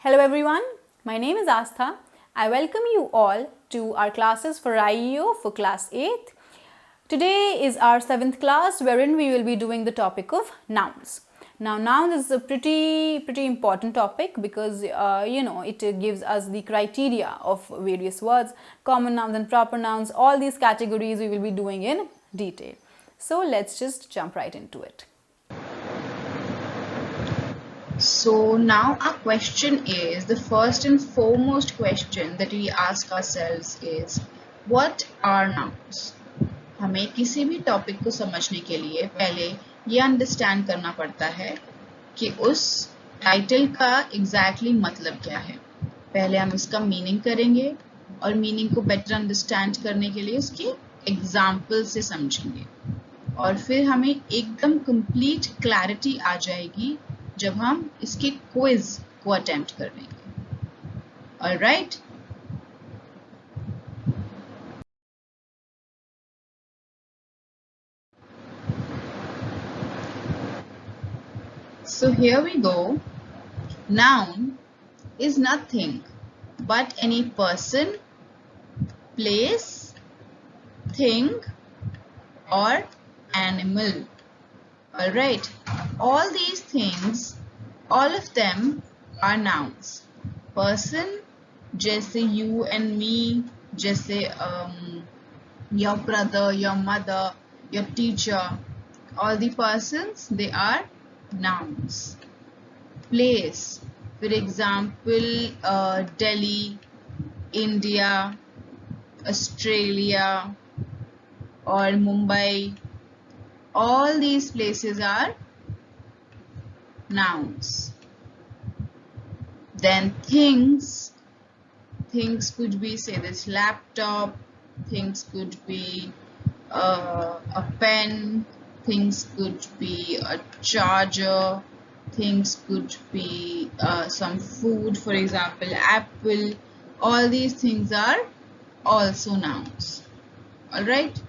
Hello everyone, my name is Aastha. I welcome you all to our classes for IEO for class 8th. Today is our 7th class wherein we will be doing the topic of nouns. Now nouns is a pretty important topic because it gives us the criteria of various words, common nouns and proper nouns. All these categories we will be doing in detail. So let's just jump right into it. So now our question is, the first and foremost question that we ask ourselves is, what are nouns? हमें किसी भी topic को समझने के लिए पहले ये understand करना पड़ता है कि उस टाइटल का एग्जैक्टली मतलब क्या है. पहले हम इसका मीनिंग करेंगे और मीनिंग को बेटर अंडरस्टैंड करने के लिए उसके एग्जाम्पल से समझेंगे और फिर हमें एकदम कंप्लीट क्लैरिटी आ जाएगी जब हम इसके क्विज को अटेम्प्ट करेंगे. Alright. So here we go. Noun is nothing but any person, place, thing or animal. Alright. All these things, all of them are nouns. Person, जैसे you and me, जैसे your brother, your mother, your teacher, all the persons, they are nouns. Place, for example, Delhi, India, Australia or Mumbai, all these places are nouns. Then things could be, say, this laptop, things could be a pen, things could be a charger, things could be some food, for example apple. All these things are also nouns. Alright.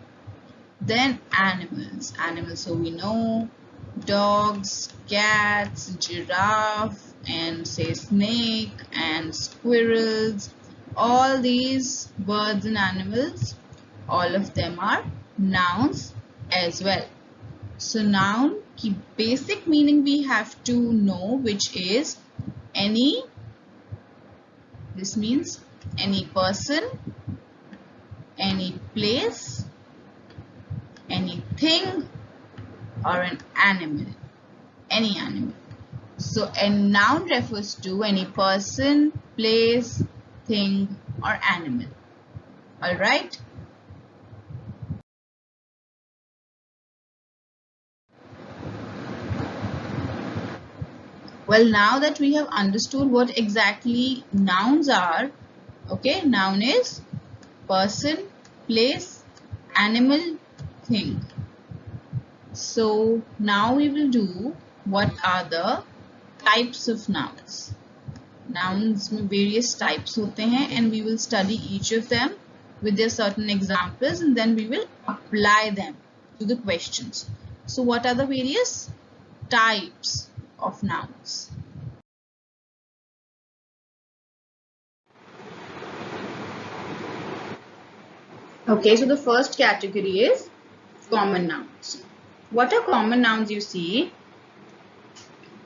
Then animals, so we know dogs, cats, giraffe and say snake and squirrels. All these birds and animals, all of them are nouns as well. So noun की basic meaning we have to know, which is any, this means any person, any place, anything or an animal, any animal. So a noun refers to any person, place, thing or animal. Alright. Well, now that we have understood what exactly nouns are, okay, noun is person, place, animal, thing. So now we will do what are the types of nouns. Nouns में various types होते हैं and we will study each of them with their certain examples and then we will apply them to the questions. So what are the various types of nouns? Okay, so the first category is common nouns. What are common nouns, you see?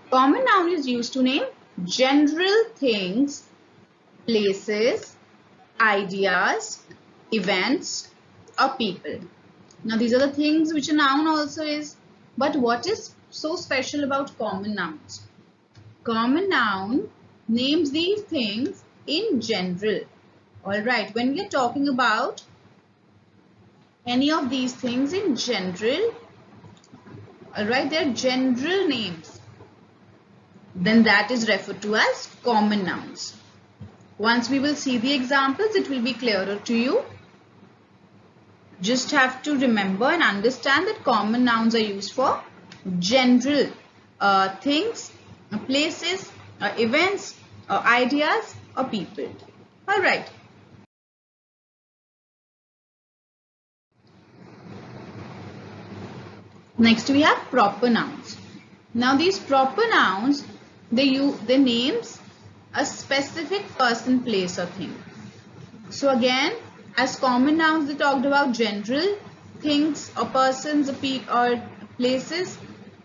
Common noun is used to name general things, places, ideas, events or people. Now these are the things which a noun also is. But what is so special about common nouns? Common noun names these things in general. Alright, when we are talking about any of these things in general, alright, they are general names, then that is referred to as common nouns. Once we will see the examples, it will be clearer to you. Just have to remember and understand that common nouns are used for general things, places, events, ideas or people. Alright. Next we have proper nouns. Now these proper nouns, their names a specific person, place or thing. So again, as common nouns, they talked about general things or persons or places.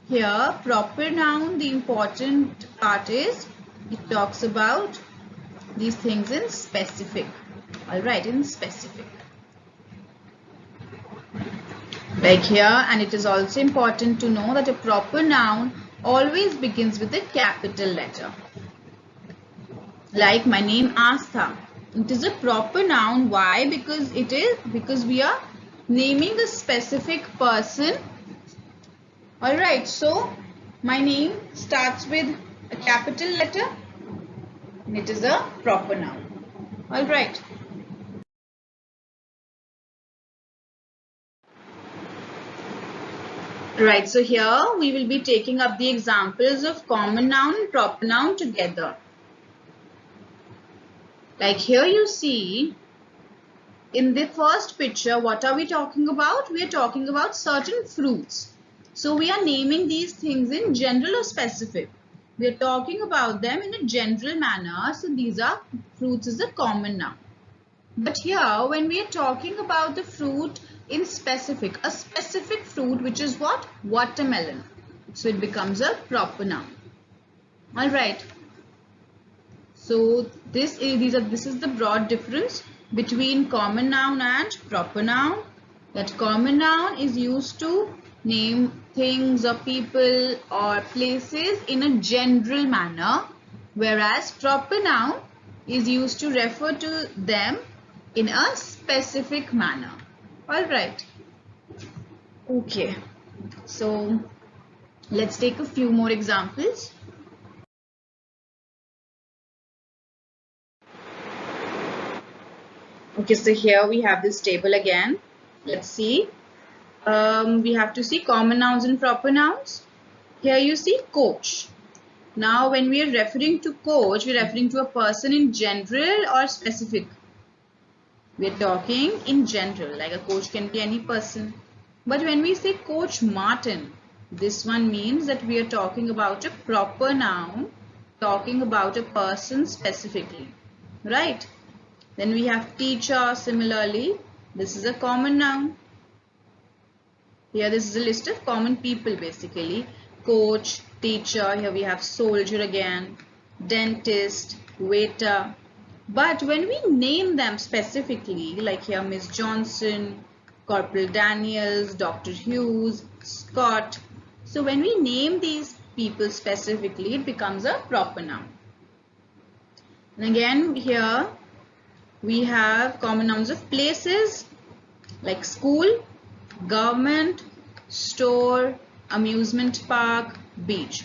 Here, proper noun, the important part is it talks about these things in specific. Alright, in specific. Like here, and it is also important to know that a proper noun always begins with a capital letter. Like my name Aastha. It is a proper noun. Why? Because we are naming a specific person. Alright, so my name starts with a capital letter and it is a proper noun. Alright. Right, so here we will be taking up the examples of common noun and proper noun together. Like here you see, in the first picture, what are we talking about? We are talking about certain fruits. So we are naming these things in general or specific. We are talking about them in a general manner. So these are fruits is a common noun. But here when we are talking about the fruit in specific, a specific fruit which is what? Watermelon. So it becomes a proper noun. Alright. So this is the broad difference between common noun and proper noun. That common noun is used to name things or people or places in a general manner, whereas proper noun is used to refer to them in a specific manner. Alright. Okay. So let's take a few more examples. Okay, so here we have this table again. Let's see. We have to see common nouns and proper nouns. Here you see coach. Now when we are referring to coach, we are referring to a person in general or specific. We are talking in general, like a coach can be any person. But when we say Coach Martin, this one means that we are talking about a proper noun, talking about a person specifically, right? Then we have teacher. Similarly, this is a common noun. Here this is a list of common people basically. Coach, teacher, here we have soldier again, dentist, waiter. But when we name them specifically, like here Miss Johnson, Corporal Daniels, Dr. Hughes, Scott. So when we name these people specifically, it becomes a proper noun. And again here we have common nouns of places like school, government, store, amusement park, beach.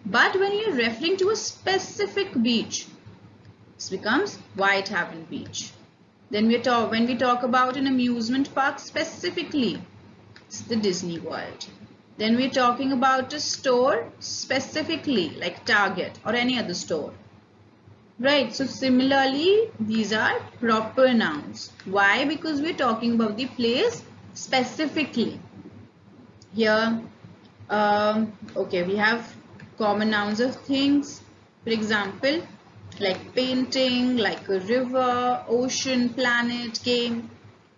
But when you're referring to a specific beach, this becomes Whitehaven Beach. Then when we talk about an amusement park specifically, it's the Disney World. Then we're talking about a store specifically like Target or any other store. Right, so similarly, these are proper nouns. Why? Because we're talking about the place specifically. Here, okay, we have common nouns of things. For example, like painting, like a river, ocean, planet, game.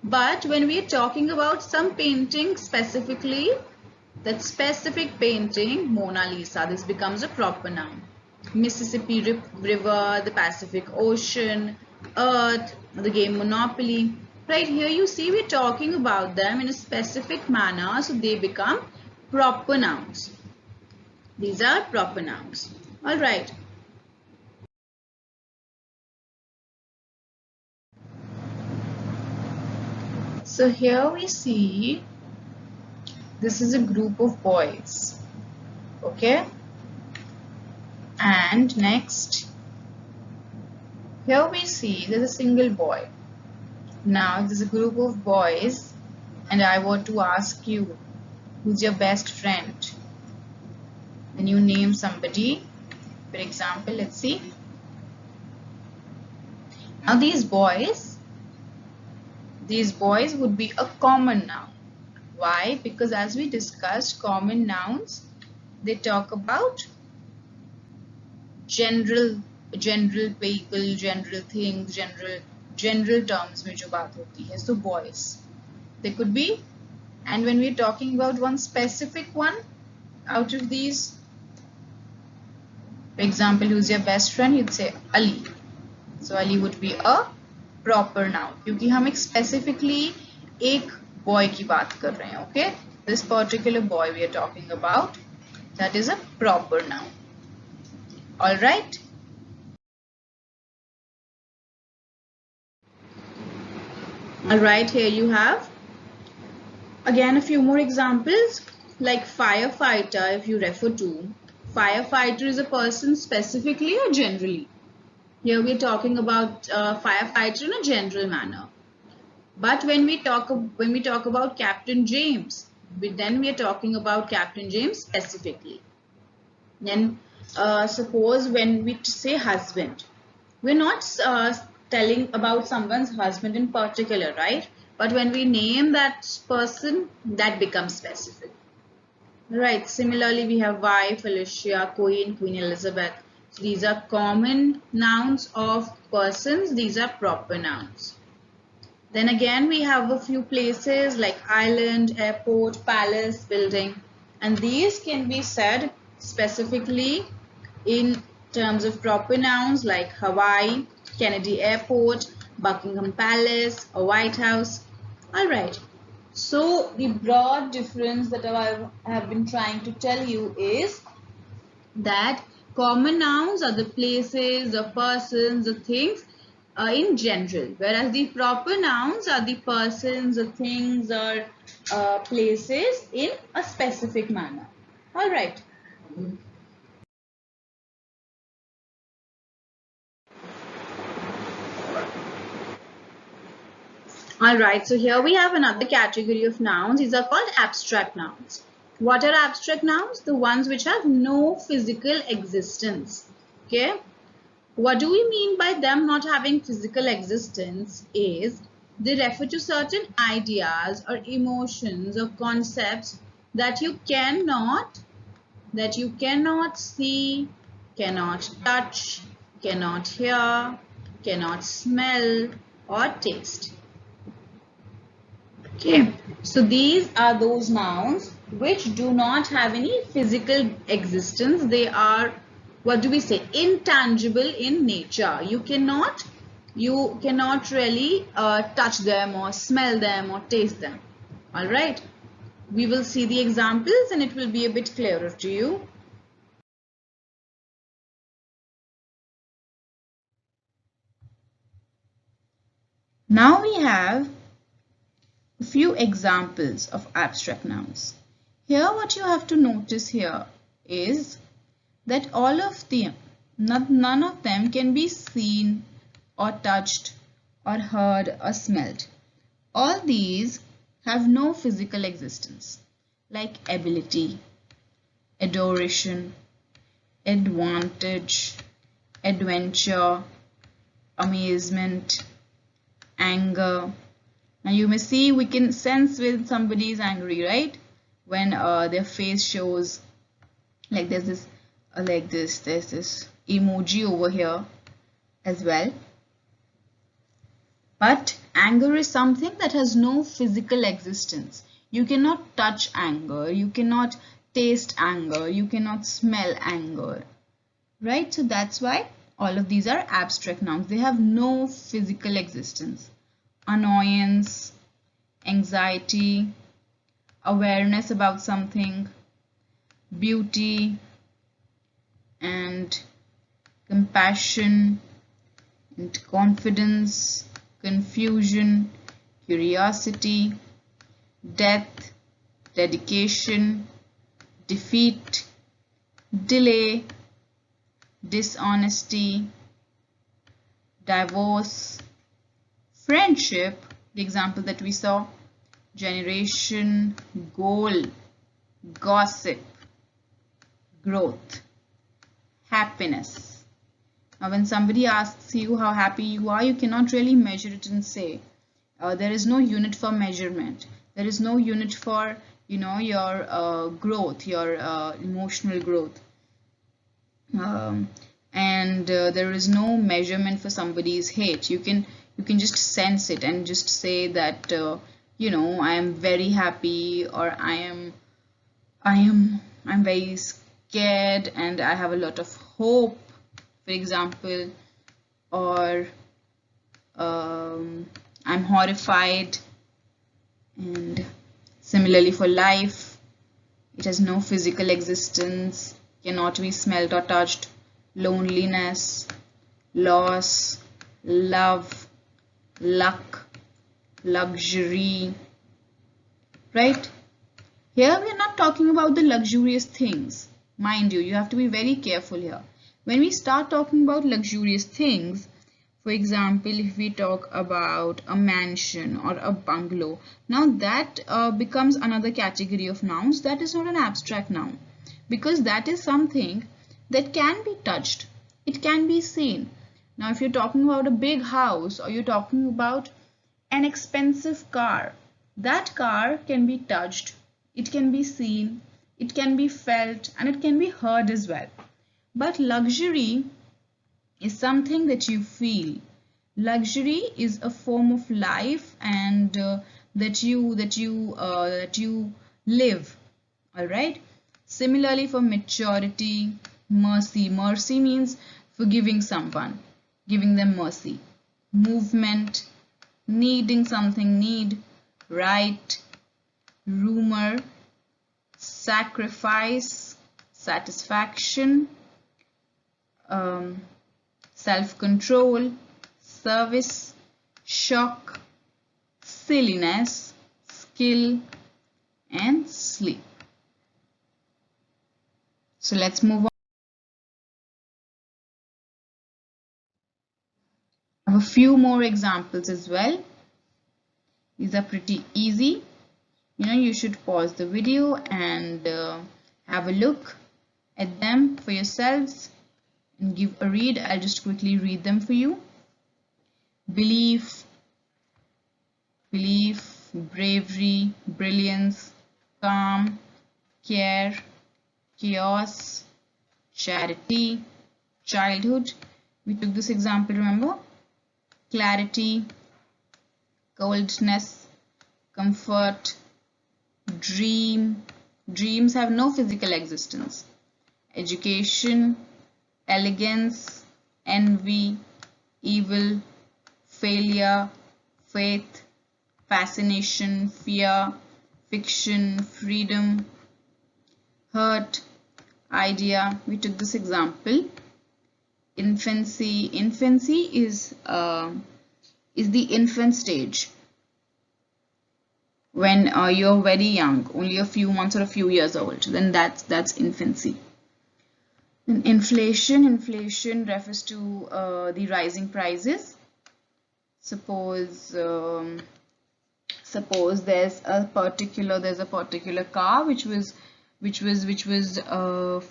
But when we are talking about some painting specifically, that specific painting, Mona Lisa, this becomes a proper noun. Mississippi River, the Pacific Ocean, Earth, the game Monopoly. Right here you see we're talking about them in a specific manner, so they become proper nouns. These are proper nouns. Alright. So here we see this is a group of boys. Okay. And next, here we see there's a single boy. Now there's a group of boys and I want to ask you, who's your best friend? Then you name somebody. For example, let's see. Now these boys would be a common noun. Why? Because as we discussed, common nouns, they talk about general general people, general things, general terms में जो बात होती है. So boys, they could be. And when we're talking about one specific one out of these, for example, who's your best friend, you'd say Ali. So Ali would be a proper noun क्योंकि हम एक specifically एक boy की बात कर रहे हैं. Okay, this particular boy we are talking about, that is a proper noun. All right. All right, here you have again a few more examples, like firefighter. If you refer to firefighter, is a person specifically or generally? Here we're talking about firefighter in a general manner. But when we talk about Captain James, then we are talking about Captain James specifically. Then suppose when we say husband, we're not telling about someone's husband in particular, right? But when we name that person, that becomes specific. Right. Similarly, we have wife, Alicia, Queen, Queen Elizabeth. So these are common nouns of persons. These are proper nouns. Then again, we have a few places like island, airport, palace, building. And these can be said specifically in terms of proper nouns like Hawaii, Kennedy Airport, Buckingham Palace, or White House. All right. So the broad difference that I have been trying to tell you is that common nouns are the places, the persons, the things in general, whereas the proper nouns are the persons, the things, or places in a specific manner. All right. Alright, so here we have another category of nouns. These are called abstract nouns. What are abstract nouns? The ones which have no physical existence. Okay. What do we mean by them not having physical existence is they refer to certain ideas or emotions or concepts that you cannot see, cannot touch, cannot hear, cannot smell or taste. Okay, so these are those nouns which do not have any physical existence. They are, what do we say, intangible in nature. You cannot really touch them or smell them or taste them. All right, we will see the examples and it will be a bit clearer to you. Now we have a few examples of abstract nouns. Here what you have to notice here is that all of them, none of them can be seen or touched or heard or smelled. All these have no physical existence, like ability, adoration, advantage, adventure, amazement, anger. Now you may see we can sense when somebody is angry, right? When their face shows, like there's this emoji over here as well. But anger is something that has no physical existence. You cannot touch anger, you cannot taste anger, you cannot smell anger, right? So that's why all of these are abstract nouns. They have no physical existence. Annoyance, anxiety, awareness about something, beauty, and compassion, and confidence, confusion, curiosity, death, dedication, defeat, delay, dishonesty, divorce, friendship, the example that we saw, generation, goal, gossip, growth, happiness. Now when somebody asks you how happy you are, you cannot really measure it and say. There is no unit for measurement. There is no unit for, your growth, your emotional growth. and there is no measurement for somebody's hate. You can just sense it and just say that I am very happy, or I'm very scared and I have a lot of hope, for example, or I'm horrified. And similarly for life, it has no physical existence, cannot be smelt or touched. Loneliness, loss, love, luck, luxury, right? Here we are not talking about the luxurious things. Mind you have to be very careful here. When we start talking about luxurious things, for example, if we talk about a mansion or a bungalow, now that becomes another category of nouns. That is not an abstract noun, because that is something that can be touched. It can be seen. Now, if you're talking about a big house, or you're talking about an expensive car, that car can be touched, it can be seen, it can be felt, and it can be heard as well. But luxury is something that you feel. Luxury is a form of life, and that you live. All right. Similarly for maturity, mercy. Mercy means forgiving someone, giving them mercy. Movement, needing something, need, right, rumor, sacrifice, satisfaction, self-control, service, shock, silliness, skill, and sleep. So let's move on. I have a few more examples as well. These are pretty easy. You should pause the video and have a look at them for yourselves and give a read. I'll just quickly read them for you. Belief, bravery, brilliance, calm, care, chaos, charity, childhood. We took this example, remember? Clarity, coldness, comfort, dream. Dreams have no physical existence. Education, elegance, envy, evil, failure, faith, fascination, fear, fiction, freedom, hurt, idea. We took this example. Infancy. Infancy is the infant stage, when you're very young, only a few months or a few years old. Then that's infancy. And inflation refers to the rising prices. Suppose there's a particular car which was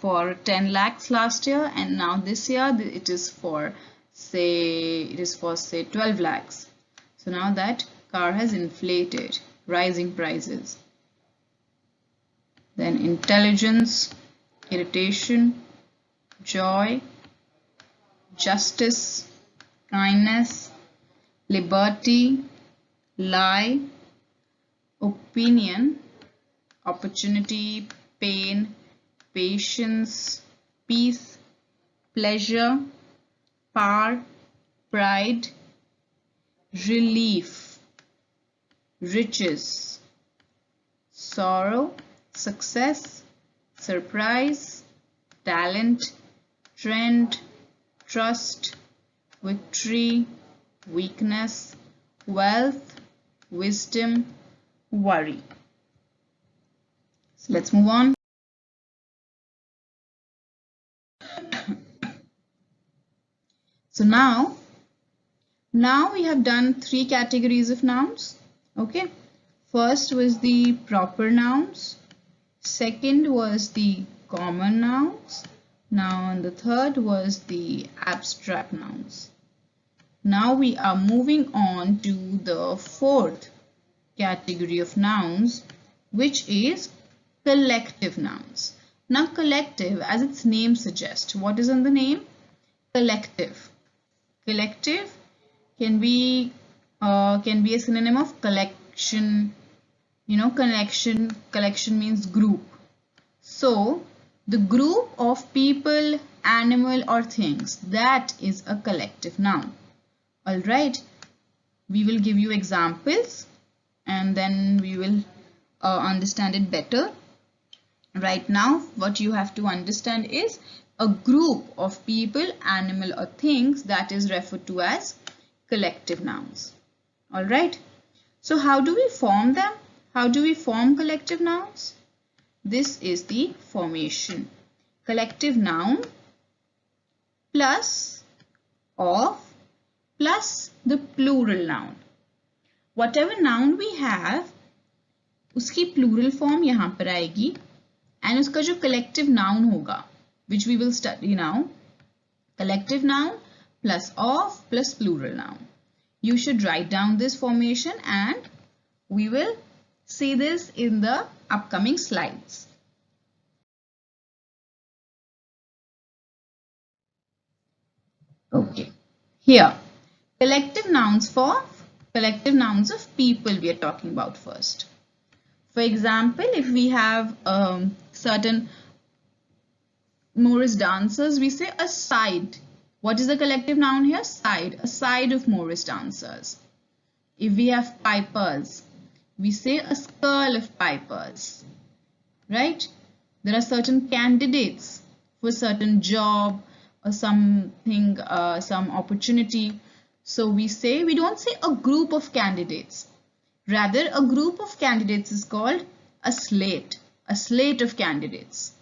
for 10 lakhs last year, and now this year it is for say 12 lakhs. So now that car has inflated, rising prices. Then intelligence, irritation, joy, justice, kindness, liberty, lie, opinion, opportunity, pain, patience, peace, pleasure, power, pride, relief, riches, sorrow, success, surprise, talent, trend, trust, victory, weakness, wealth, wisdom, worry. So let's move on. So now we have done 3 categories of nouns. Okay. First was the proper nouns. Second was the common nouns. Now, and the third was the abstract nouns. Now we are moving on to the 4th category of nouns, which is collective nouns. Now collective, as its name suggests, what is in the name? collective. Collective can be a synonym of collection. You know, collection means group. So the group of people, animal or things, that is a collective noun. All right, we will give you examples and then we will understand it better. Right now, what you have to understand is a group of people, animal or things that is referred to as collective nouns. All right. So how do we form them? How do we form collective nouns? This is the formation. Collective noun plus of plus the plural noun. Whatever noun we have, उसकी plural form यहाँ पर आएगी and उसका जो collective noun होगा, which we will study now, collective noun plus of plus plural noun. You should write down this formation and we will see this in the upcoming slides. Okay, here collective nouns of people we are talking about first. For example, if we have certain Morris dancers, we say a side. What is the collective noun here? Side. A side of Morris dancers. If we have pipers, we say a skull of pipers. Right? There are certain candidates for certain job or something, some opportunity. So we don't say a group of candidates. Rather, a group of candidates is called a slate of candidates.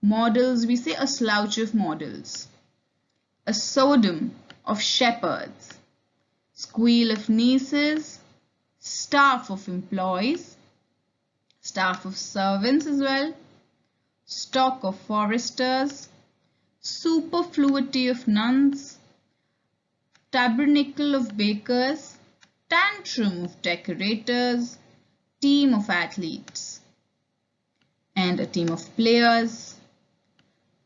Models, we say a slouch of models. A Sodom of shepherds. Squeal of nieces. Staff of employees. Staff of servants as well. Stock of foresters. Superfluity of nuns. Tabernacle of bakers. Tantrum of decorators. Team of athletes. And a team of players.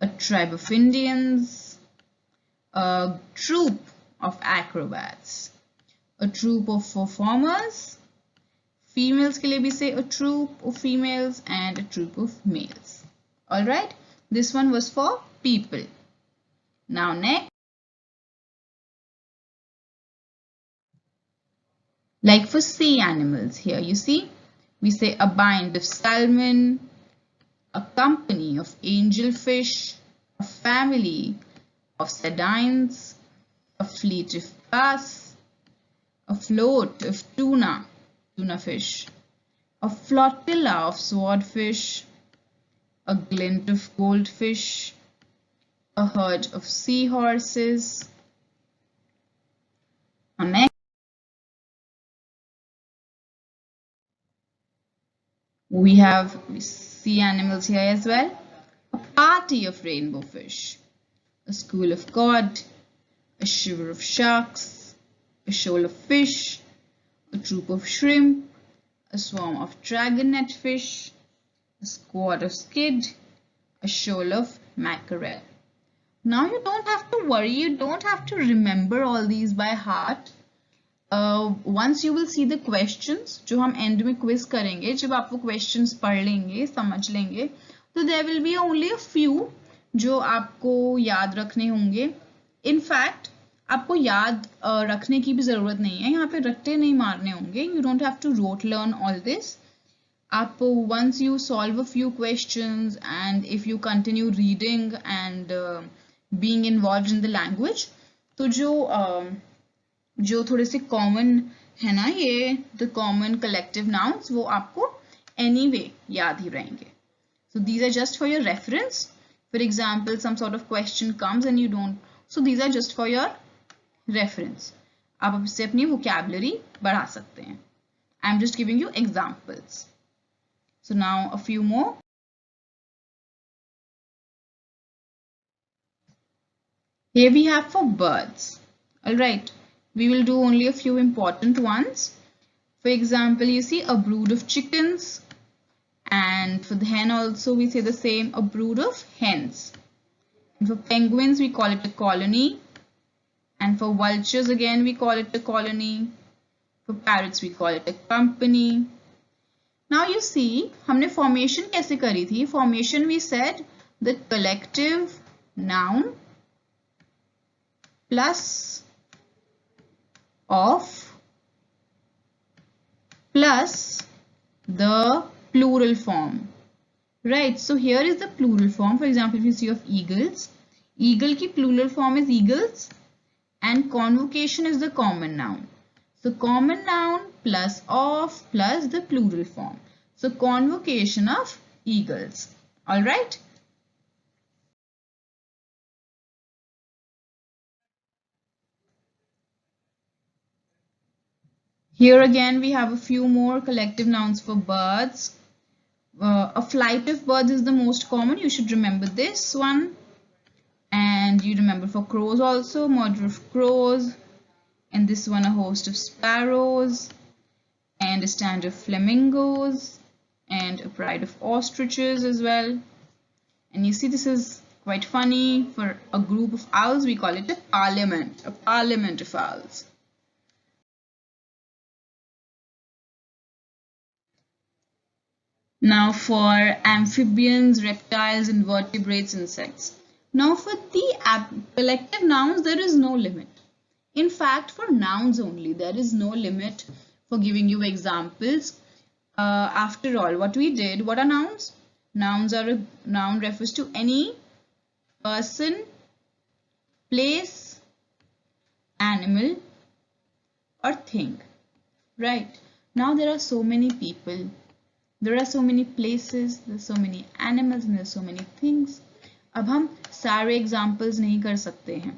A tribe of Indians. A troop of acrobats. A troop of performers. Females के लिए भी say a troop of females and a troop of males. Alright, this one was for people. Now next, like for sea animals, here you see, we say a band of salmon, a company of angelfish, a family of sardines, a fleet of bass, a float of tuna fish, a flotilla of swordfish, a glint of goldfish, a herd of seahorses. Next, we have sea animals here as well. A party of rainbow fish, a school of cod, a shiver of sharks, a shoal of fish, a troop of shrimp, a swarm of dragonet fish, a squad of skid, a shoal of mackerel. Now you don't have to worry, you don't have to remember all these by heart. Once you will see the questions, जो हम end में quiz करेंगे, जब आप वो questions पढ़ लेंगे, समझ लेंगे, तो there will be only a few जो आपको याद रखने होंगे. In fact, आपको याद रखने की भी ज़रूरत नहीं है, यहाँ पे रट्टे नहीं मारने होंगे. You don't have to rote learn all this. आप once you solve a few questions and if you continue reading and being involved in the language, तो जो थोड़े से common है ना ये the common collective nouns, वो आपको anyway याद ही रहेंगे. So these are just for your reference. For example, some sort of question comes and you don't, so these are just for your reference. आप इससे अपनी vocabulary बढ़ा सकते हैं. I'm just giving you examples. So now a few more. Here we have for birds. Alright, we will do only a few important ones. For example, you see a brood of chickens, and for the hen also we say the same, a brood of hens. And for penguins, we call it a colony. And for vultures, again, we call it a colony. For parrots, we call it a company. Now you see, हमने formation कैसे करी थी? Formation we said the collective noun plus of plus the plural form. Right, so here is the plural form. For example, if you see of eagles, eagle की plural form is eagles and convocation is the common noun. So common noun plus of plus the plural form. So convocation of eagles. All right. Here again we have a few more collective nouns for birds. A flight of birds is the most common. You should remember this one. And you remember for crows also, murder of crows. And this one a host of sparrows. And a stand of flamingos. And a pride of ostriches as well. And you see this is quite funny. For a group of owls we call it a parliament of owls. Now for amphibians, reptiles, invertebrates, insects. Now for the collective nouns, there is no limit. In fact, for nouns only, there is no limit for giving you examples. After all, what we did, what are nouns? Nouns are a noun refers to any person, place, animal, or thing. Right? Now there are so many people. There are so many places, there are so many animals, and there are so many things. अब हम सारे examples नहीं कर सकते हैं.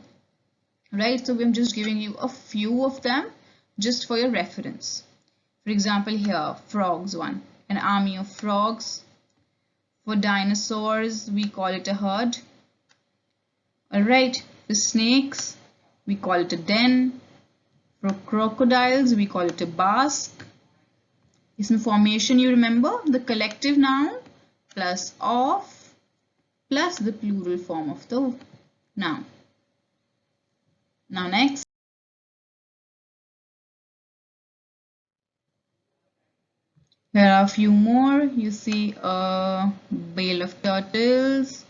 Right? So I'm just giving you a few of them just for your reference. For example, here, frogs one. An army of frogs. For dinosaurs, we call it a herd. Alright. For snakes, we call it a den. For crocodiles, we call it a bask. इसमें formation you remember the collective noun plus of plus the plural form of the noun. Now next, there are a few more. You see a bale of turtles,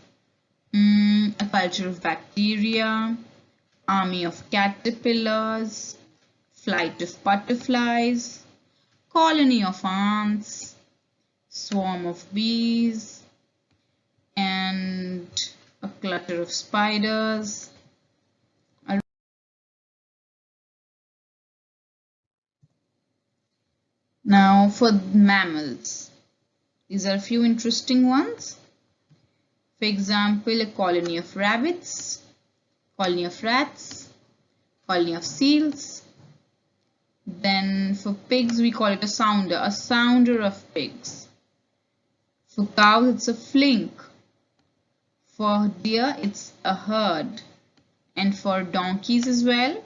a culture of bacteria, army of caterpillars, flight of butterflies, colony of ants, swarm of bees, and a clutter of spiders. Now for mammals, these are a few interesting ones. For example, a colony of rabbits, colony of rats, colony of seals. Then for pigs, we call it a sounder of pigs. For cows, it's a flink. For deer, it's a herd. And for donkeys as well,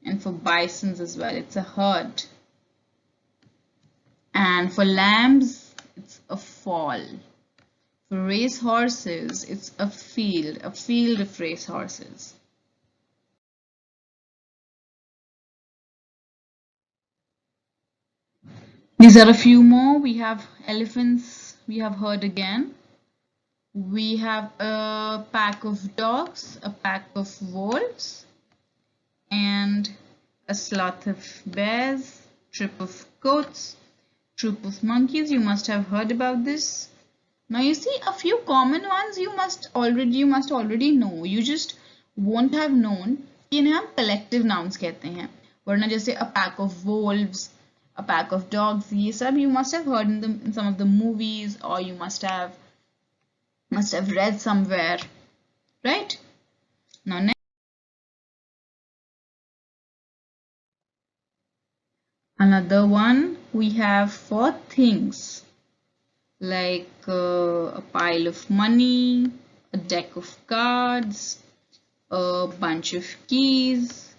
and for bisons as well, it's a herd. And for lambs, it's a foal. For race horses, it's a field of race horses. These are a few more. We have elephants, we have herd again. We have a pack of dogs, a pack of wolves, and a sloth of bears, troop of goats, troop of monkeys. You must have heard about this. Now you see a few common ones you must already know. You just won't have known कि इन्हें हम collective nouns कहते हैं. वरना जैसे a pack of wolves, a pack of dogs, ये सब you must have heard in some of the movies, or you must have read somewhere, right? Now next, another one we have for things, like a pile of money, a deck of cards, a bunch of keys,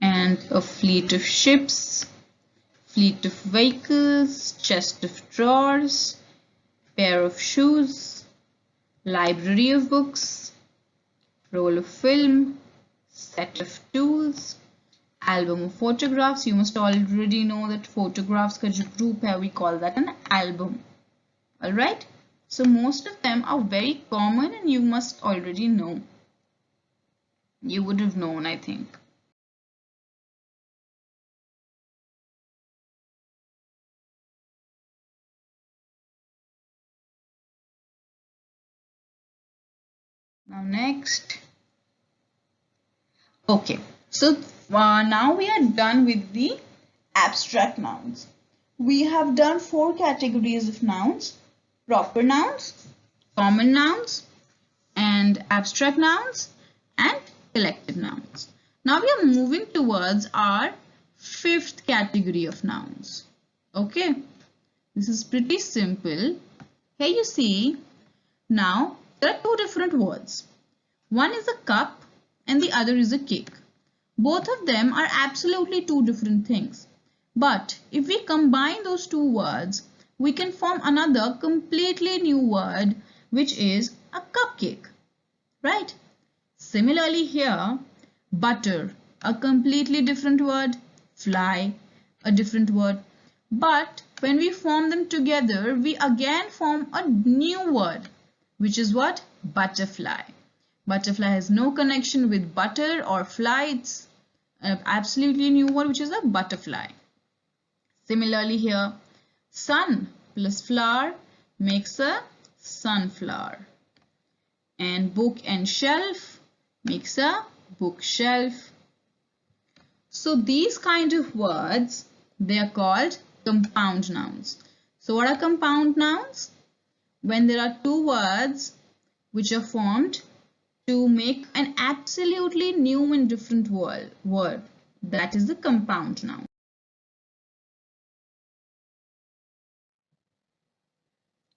and a fleet of ships. fleet of vehicles, chest of drawers, pair of shoes, library of books, roll of film, set of tools, album of photographs. You must already know that photographs ka jo group hai, we call that an album. Alright, so most of them are very common and you must already know. You would have known, I think. Now next. Okay, so now we are done with the abstract nouns. We have done 4 categories of nouns: proper nouns, common nouns, and abstract nouns, and collective nouns. Now we are moving towards our 5th category of nouns. Okay, this is pretty simple. Here you see, now there are 2 different words. One is a cup and the other is a cake. Both of them are absolutely 2 different things. But if we combine those 2 words, we can form another completely new word, which is a cupcake, right? Similarly here, butter, a completely different word, fly, a different word. But when we form them together, we again form a new word, which is what? Butterfly. Butterfly has no connection with butter or fly. It's an absolutely new word, which is a butterfly. Similarly here, sun plus flower makes a sunflower. And book and shelf makes a bookshelf. So these kind of words, they are called compound nouns. So what are compound nouns? When there are 2 words which are formed to make an absolutely new and different word. That is the compound noun.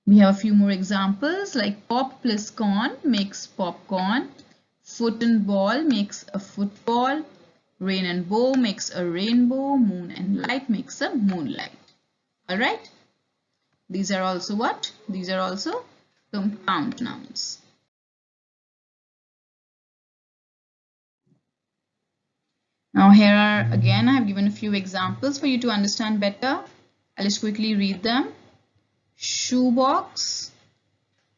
We have a few more examples, like pop plus corn makes popcorn, foot and ball makes a football, rain and bow makes a rainbow, moon and light makes a moonlight. Alright? These are also what? These are also compound nouns. Now here are again I have given a few examples for you to understand better. I'll just quickly read them. Shoebox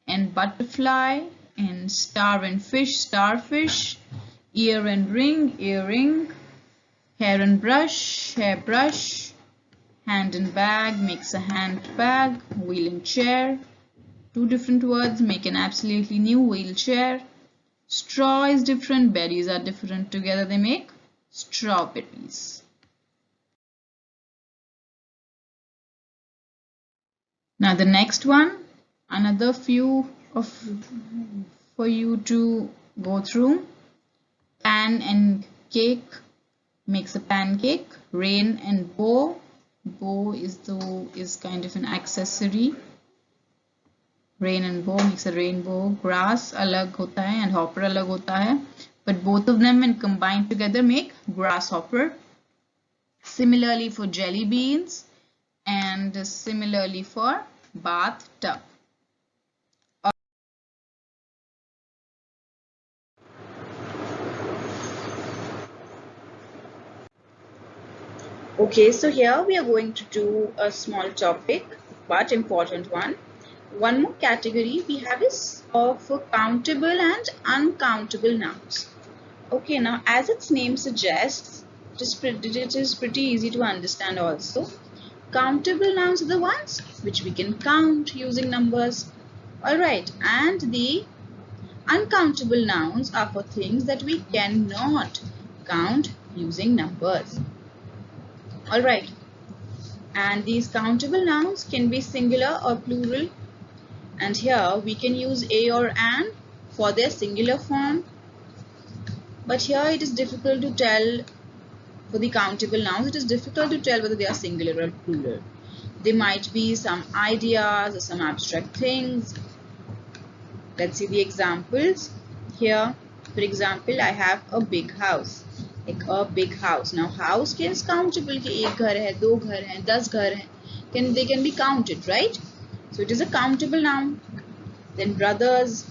and butterfly, and star and fish, starfish, ear and ring, earring, hair and brush, hairbrush, hand and bag makes a handbag, wheel and chair. 2 different words make an absolutely new wheelchair. Straw is different, berries are different, together they make strawberries. Now the next one, another few for you to go through. Pan and cake makes a pancake. Rain and bow, bow is kind of an accessory. Rain and bow makes a rainbow. Grass alag hota hai and hopper alag hota hai, but both of them when combined together make grasshopper. Similarly for jelly beans and similarly for bathtub. Okay, so here we are going to do a small topic but important one. One more category we have is for countable and uncountable nouns. Okay, now as its name suggests, it is pretty easy to understand also. Countable nouns are the ones which we can count using numbers. Alright, and the uncountable nouns are for things that we cannot count using numbers. Alright, and these countable nouns can be singular or plural, and here we can use a or an for their singular form, but here it is difficult to tell. For the countable nouns, it is difficult to tell whether they are singular or plural. They might be some ideas or some abstract things. Let's see the examples. Here, for example, I have a big house. like a big house. Now house is countable कि एक घर है, दो घर हैं, 10 घर हैं. They can be counted, right? So it is a countable noun. Then brothers,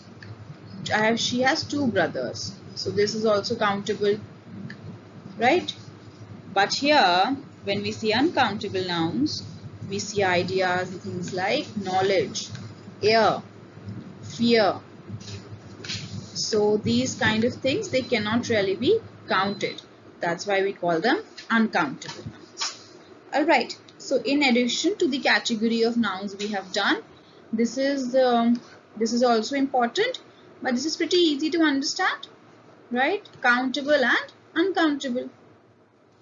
she has 2 brothers. So this is also countable, right? But here, when we see uncountable nouns, we see ideas, things like knowledge, air, fear. So these kind of things, they cannot really be counted. That's why we call them uncountable nouns. Alright, so in addition to the category of nouns we have done, this is also important, but this is pretty easy to understand, right? Countable and uncountable.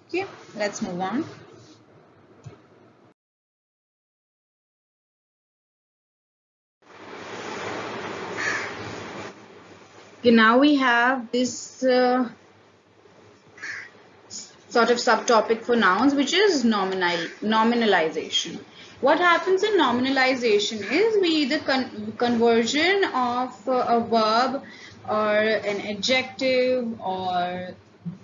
Okay, let's move on. Okay, now we have this sort of subtopic for nouns, which is nominalization. What happens in nominalization is the conversion of a verb or an adjective or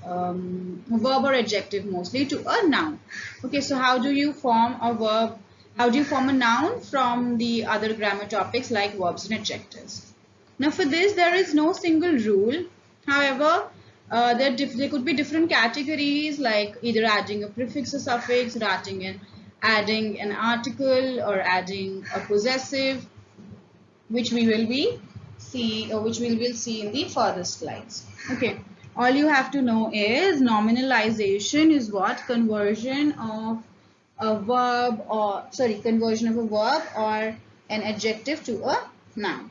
verb or adjective mostly to a noun. Okay, so how do you form a verb? How do you form a noun from the other grammar topics like verbs and adjectives? Now for this there is no single rule. However, there could be different categories like either adding a prefix or suffix, or adding an article, or adding a possessive, which we will see in the further slides. Okay, all you have to know is nominalization is what? Conversion of a verb or an adjective to a noun.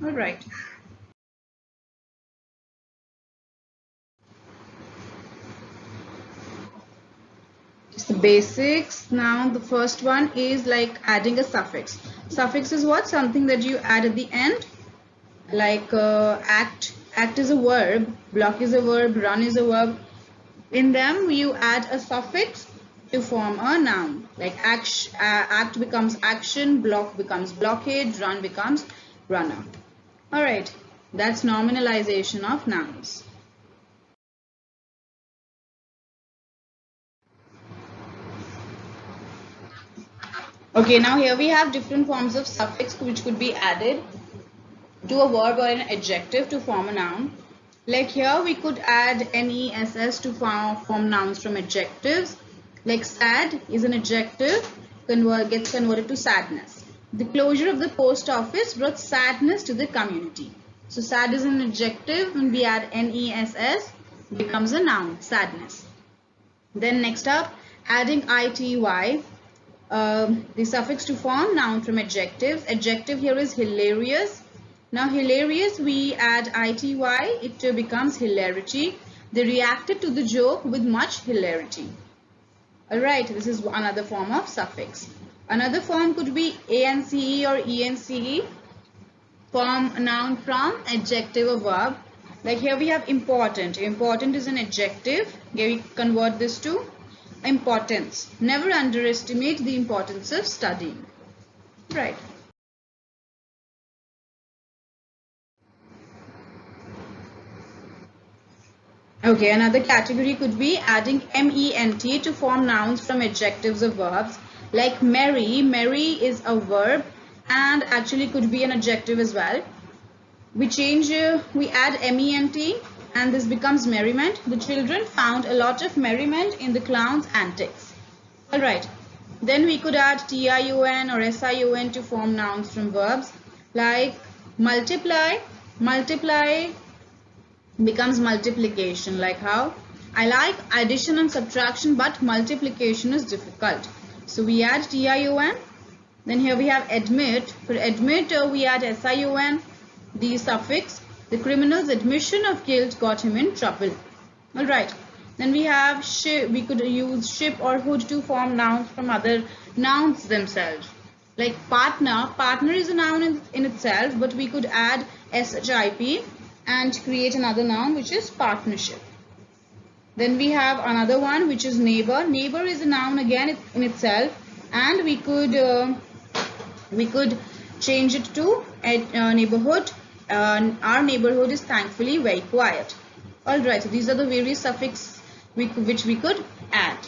All right. Just the basics. Now the first one is like adding a suffix. Suffix is what? Something that you add at the end. Like act is a verb, block is a verb, run is a verb. In them you add a suffix to form a noun. Like act becomes action, block becomes blockade, run becomes runner. Alright, that's nominalization of nouns. Okay, now here we have different forms of suffix which could be added to a verb or an adjective to form a noun. Like here we could add NESS to form nouns from adjectives. Like sad is an adjective, gets converted to sadness. The closure of the post office brought sadness to the community. So sad is an adjective, when we add NESS, becomes a noun, sadness. Then next up, adding ITY, the suffix to form noun from adjectives. Adjective here is hilarious. Now hilarious, we add ITY, it becomes hilarity. They reacted to the joke with much hilarity. Alright, this is another form of suffix. Another form could be ANCE or ENCE, form a noun from adjective or verb. Like here we have important. Important is an adjective. Here we convert this to importance. Never underestimate the importance of studying. Right. Okay, another category could be adding MENT to form nouns from adjectives or verbs. Like merry, merry is a verb and actually could be an adjective as well. We add MENT and this becomes merriment. The children found a lot of merriment in the clown's antics. Alright, then we could add TION or SION to form nouns from verbs. Like multiply, multiply becomes multiplication. Like how? I like addition and subtraction, but multiplication is difficult. So we add TION. Then here we have admit. For admit, we add SION, the suffix. The criminal's admission of guilt got him in trouble. Alright. Then we have ship. We could use ship or hood to form nouns from other nouns themselves. Like partner. Partner is a noun in itself, but we could add SHIP and create another noun which is partnership. Then we have another one which is neighbor. Neighbor is a noun again in itself, and we could change it to a neighborhood. Our neighborhood is thankfully very quiet. Alright, so these are the various suffix which we could add.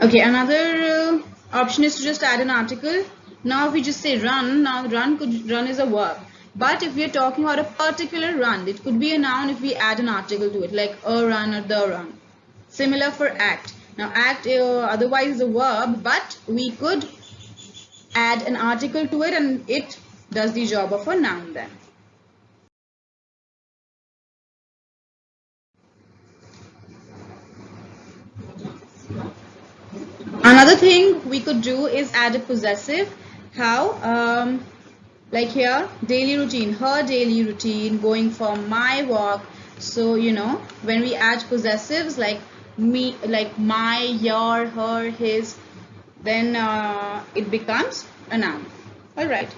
Okay, another option is to just add an article. Now if we just say run, now run is a verb. But if we are talking about a particular run, it could be a noun if we add an article to it, like a run or the run. Similar for act. Now act otherwise is a verb, but we could add an article to it and it does the job of a noun then. Another thing we could do is add a possessive. How? Like here, daily routine, her daily routine, going for my walk. So, when we add possessives like me, like my, your, her, his, then it becomes a noun. Alright.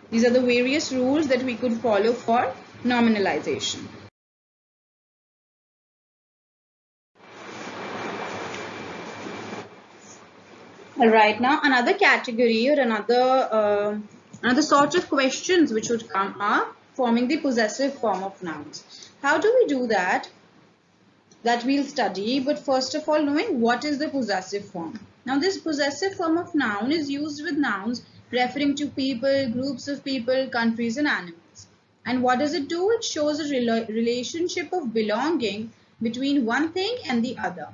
These are the various rules that we could follow for nominalization. Alright, now another category or another sort of questions which would come are forming the possessive form of nouns. How do we do that? That we'll study, but first of all knowing what is the possessive form. Now this possessive form of noun is used with nouns referring to people, groups of people, countries and animals. And what does it do? It shows a relationship of belonging between one thing and the other.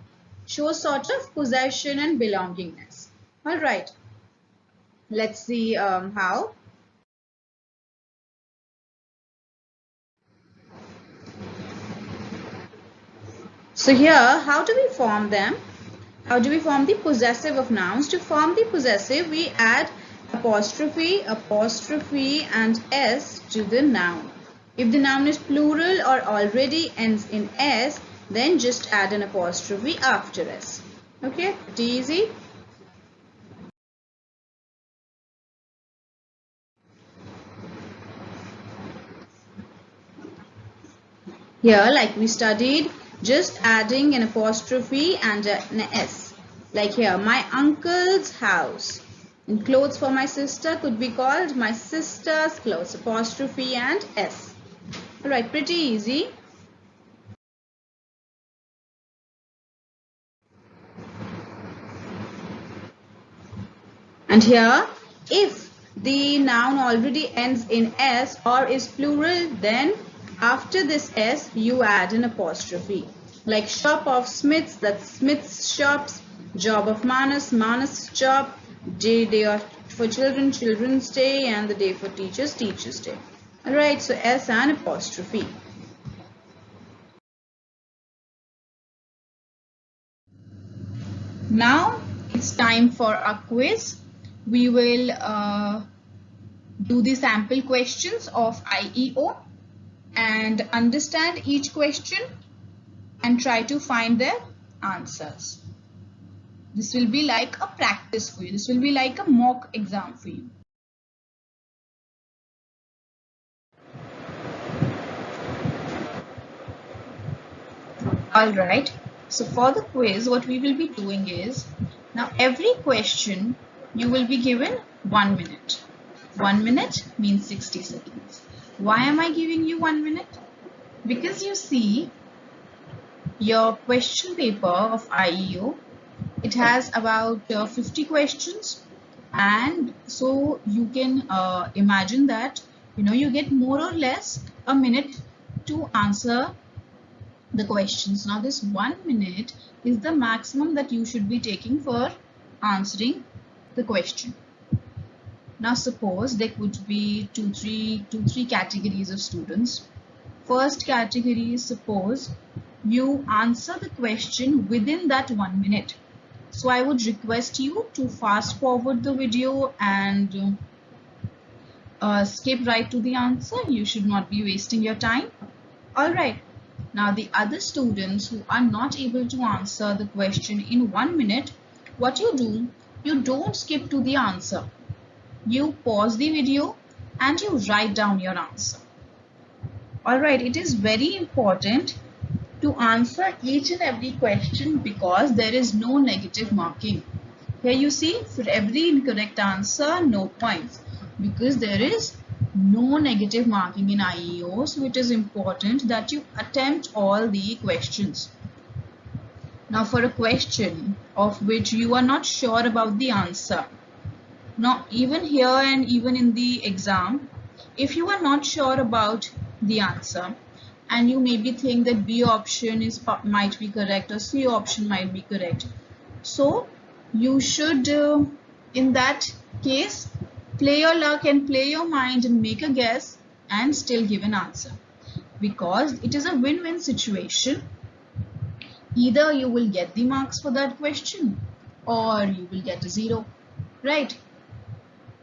Shows sort of possession and belongingness. Alright, let's see how. So here, how do we form them? How do we form the possessive of nouns? To form the possessive, we add apostrophe and s to the noun. If the noun is plural or already ends in s, then just add an apostrophe after s. Okay, pretty easy. Here, like we studied, just adding an apostrophe and an s. Like here, my uncle's house. And clothes for my sister could be called my sister's clothes. Apostrophe and s. Alright, pretty easy. And here, if the noun already ends in s or is plural, then after this s, you add an apostrophe. Like shop of Smiths, that's Smith's shops. Job of Manas, Manas' job. Day for children, children's day. And the day for teachers, teachers' day. Alright, so s and apostrophe. Now, it's time for a quiz. We will do the sample questions of IEO and understand each question and try to find their answers. This will be like a practice for you. This will be like a mock exam for you. Alright, so for the quiz, what we will be doing is, now every question you will be given 1 minute. 1 minute means 60 seconds. Why am I giving you 1 minute? Because you see, your question paper of IEO, it has about 50 questions, and so you can imagine that you get more or less a minute to answer the questions. Now this 1 minute is the maximum that you should be taking for answering the question. Now suppose there could be two, three categories of students. First category is, suppose you answer the question within that 1 minute. So I would request you to fast forward the video and skip right to the answer. You should not be wasting your time. Alright. Now the other students who are not able to answer the question in 1 minute, what you do, you don't skip to the answer. You pause the video and you write down your answer. Alright, it is very important to answer each and every question because there is no negative marking. Here you see, for every incorrect answer, no points, because there is no negative marking in IEO, so it is important that you attempt all the questions. Now for a question of which you are not sure about the answer, now even here and even in the exam, if you are not sure about the answer and you maybe think that B option might be correct or C option might be correct, so you should in that case play your luck and play your mind and make a guess and still give an answer, because it is a win-win situation. Either you will get the marks for that question or you will get a 0, right?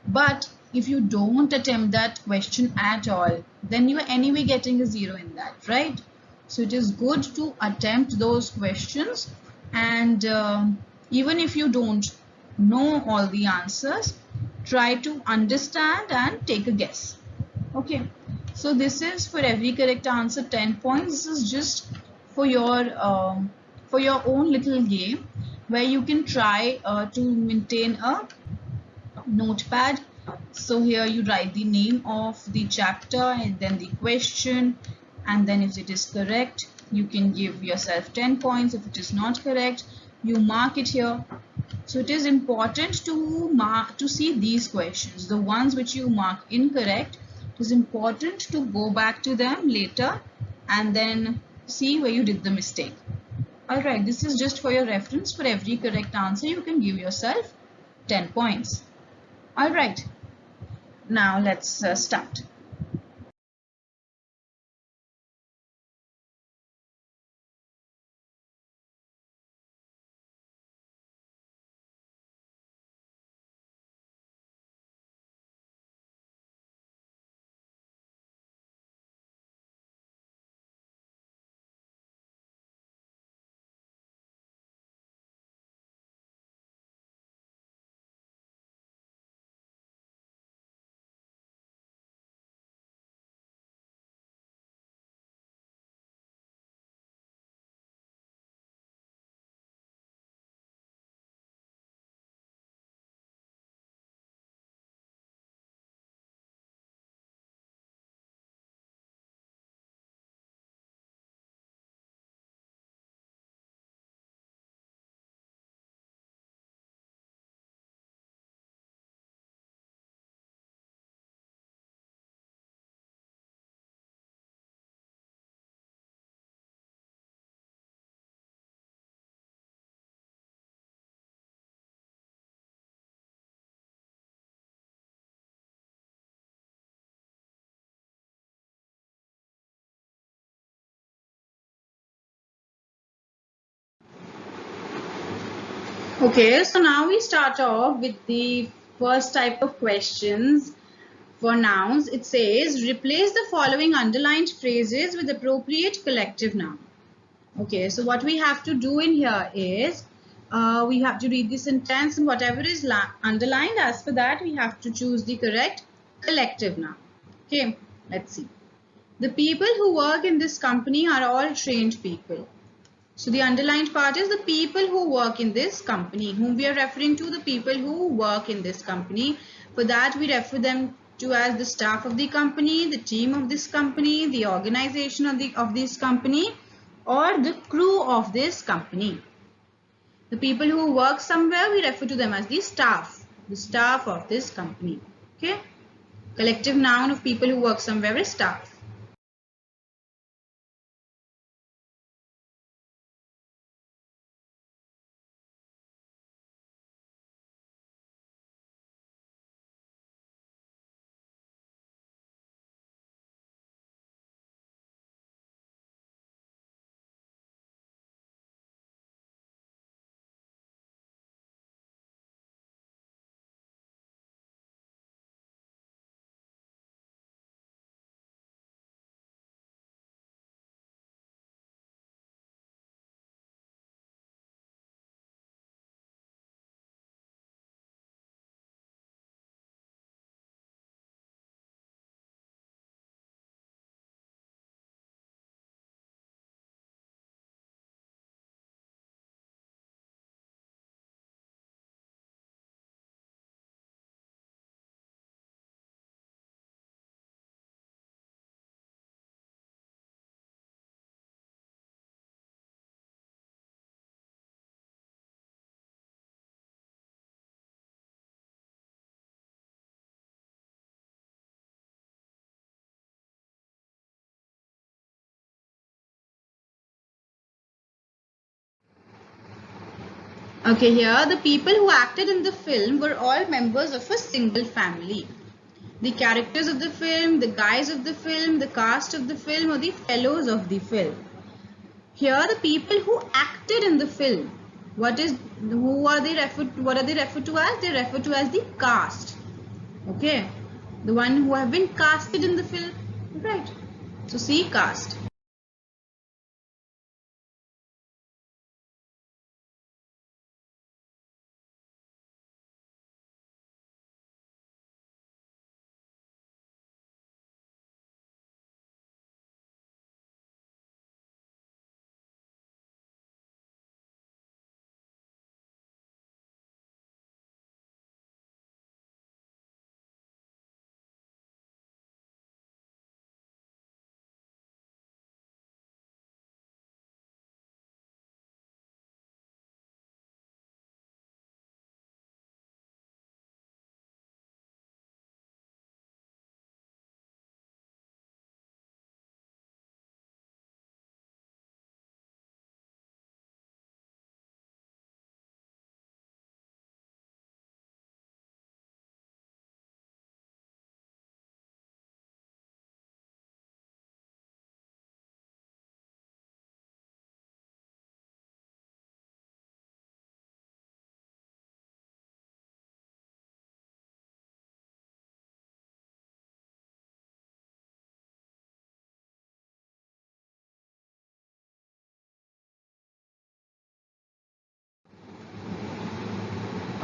But if you don't attempt that question at all, then you are anyway getting a 0 in that, right? So it is good to attempt those questions, and even if you don't know all the answers, try to understand and take a guess. Okay, so this is for every correct answer 10 points. This is just for your own little game where you can try to maintain a notepad. So here you write the name of the chapter and then the question, and then if it is correct you can give yourself 10 points. If it is not correct, you mark it here. So it is important to see these questions, the ones which you mark incorrect. It is important to go back to them later and then see where you did the mistake. Alright, this is just for your reference. For every correct answer you can give yourself 10 points. Alright, now let's start. Okay, so now we start off with the first type of questions for nouns. It says, replace the following underlined phrases with appropriate collective noun. Okay, so what we have to do in here is, we have to read the sentence and whatever is underlined, as for that we have to choose the correct collective noun. Okay, let's see. The people who work in this company are all trained people. So the underlined part is the people who work in this company, whom we are referring to, the people who work in this company. For that we refer them to as the staff of the company, the team of this company, the organization of this company, or the crew of this company. The people who work somewhere, we refer to them as the staff of this company. Okay, collective noun of people who work somewhere is staff. Okay, here the people who acted in the film were all members of a single family. The characters of the film, the guys of the film, the cast of the film, or the fellows of the film. Here the people who acted in the film. What are they referred to as? They are referred to as the cast. Okay. The one who have been casted in the film. Right. So see cast.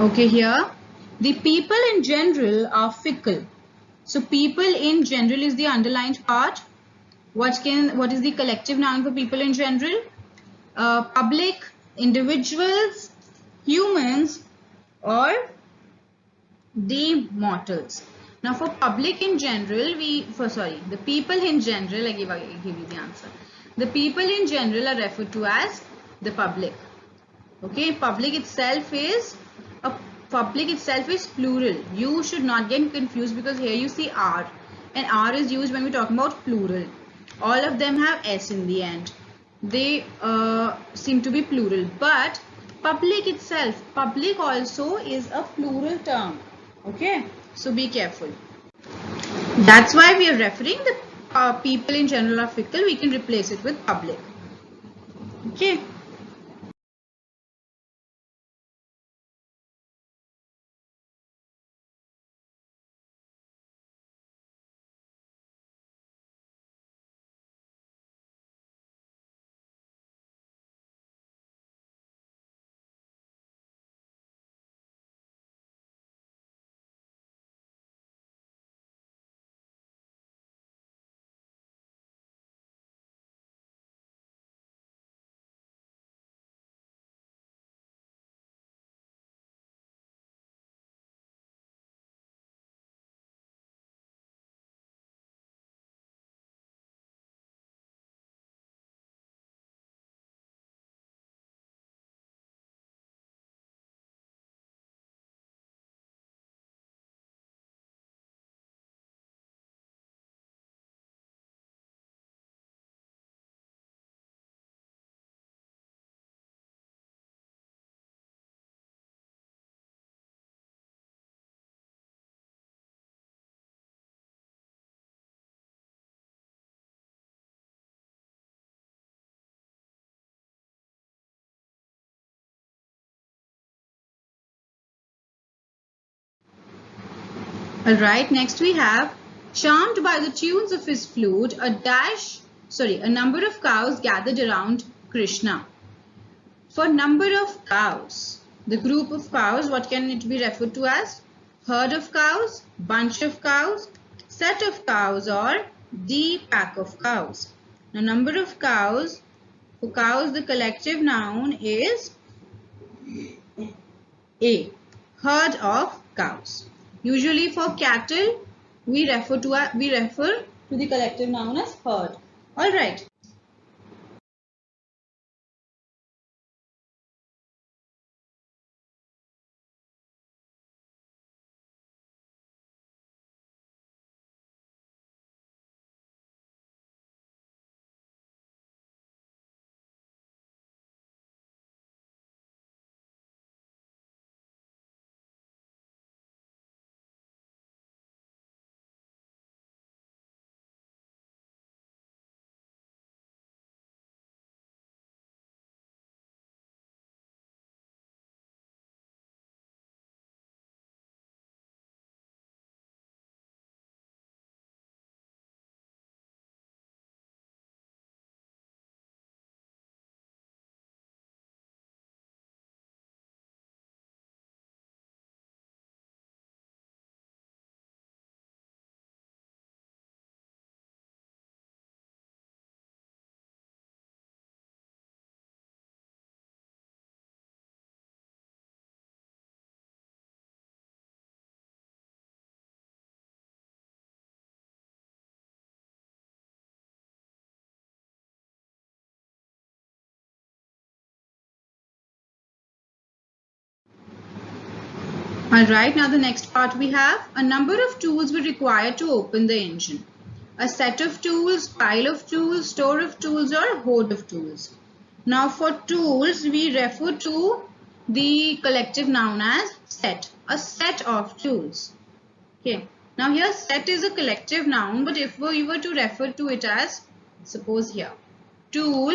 Okay, here the people in general are fickle. So people in general is the underlined part. What is the collective noun for people in general? Public, individuals, humans, or the mortals. Now for public in general, the people in general, I give you the answer. The people in general are referred to as the public. Okay, a public itself is plural. You should not get confused because here you see R, and R is used when we talk about plural. All of them have S in the end. They seem to be plural, but public also is a plural term. Okay, so be careful. That's why we are referring the people in general are fickle. We can replace it with public. Okay. Alright, next we have, charmed by the tunes of his flute, a number of cows gathered around Krishna. For number of cows, the group of cows, what can it be referred to as? Herd of cows, bunch of cows, set of cows, or the pack of cows. Now number of cows, for cows the collective noun is a herd of cows. Usually for cattle, we refer to the collective noun as herd. All right. Alright, now the next part we have a number of tools were required to open the engine. A set of tools, pile of tools, store of tools, or a hoard of tools. Now for tools, we refer to the collective noun as set, a set of tools. Okay. Now here set is a collective noun, but if we were to refer to it as, suppose here, tool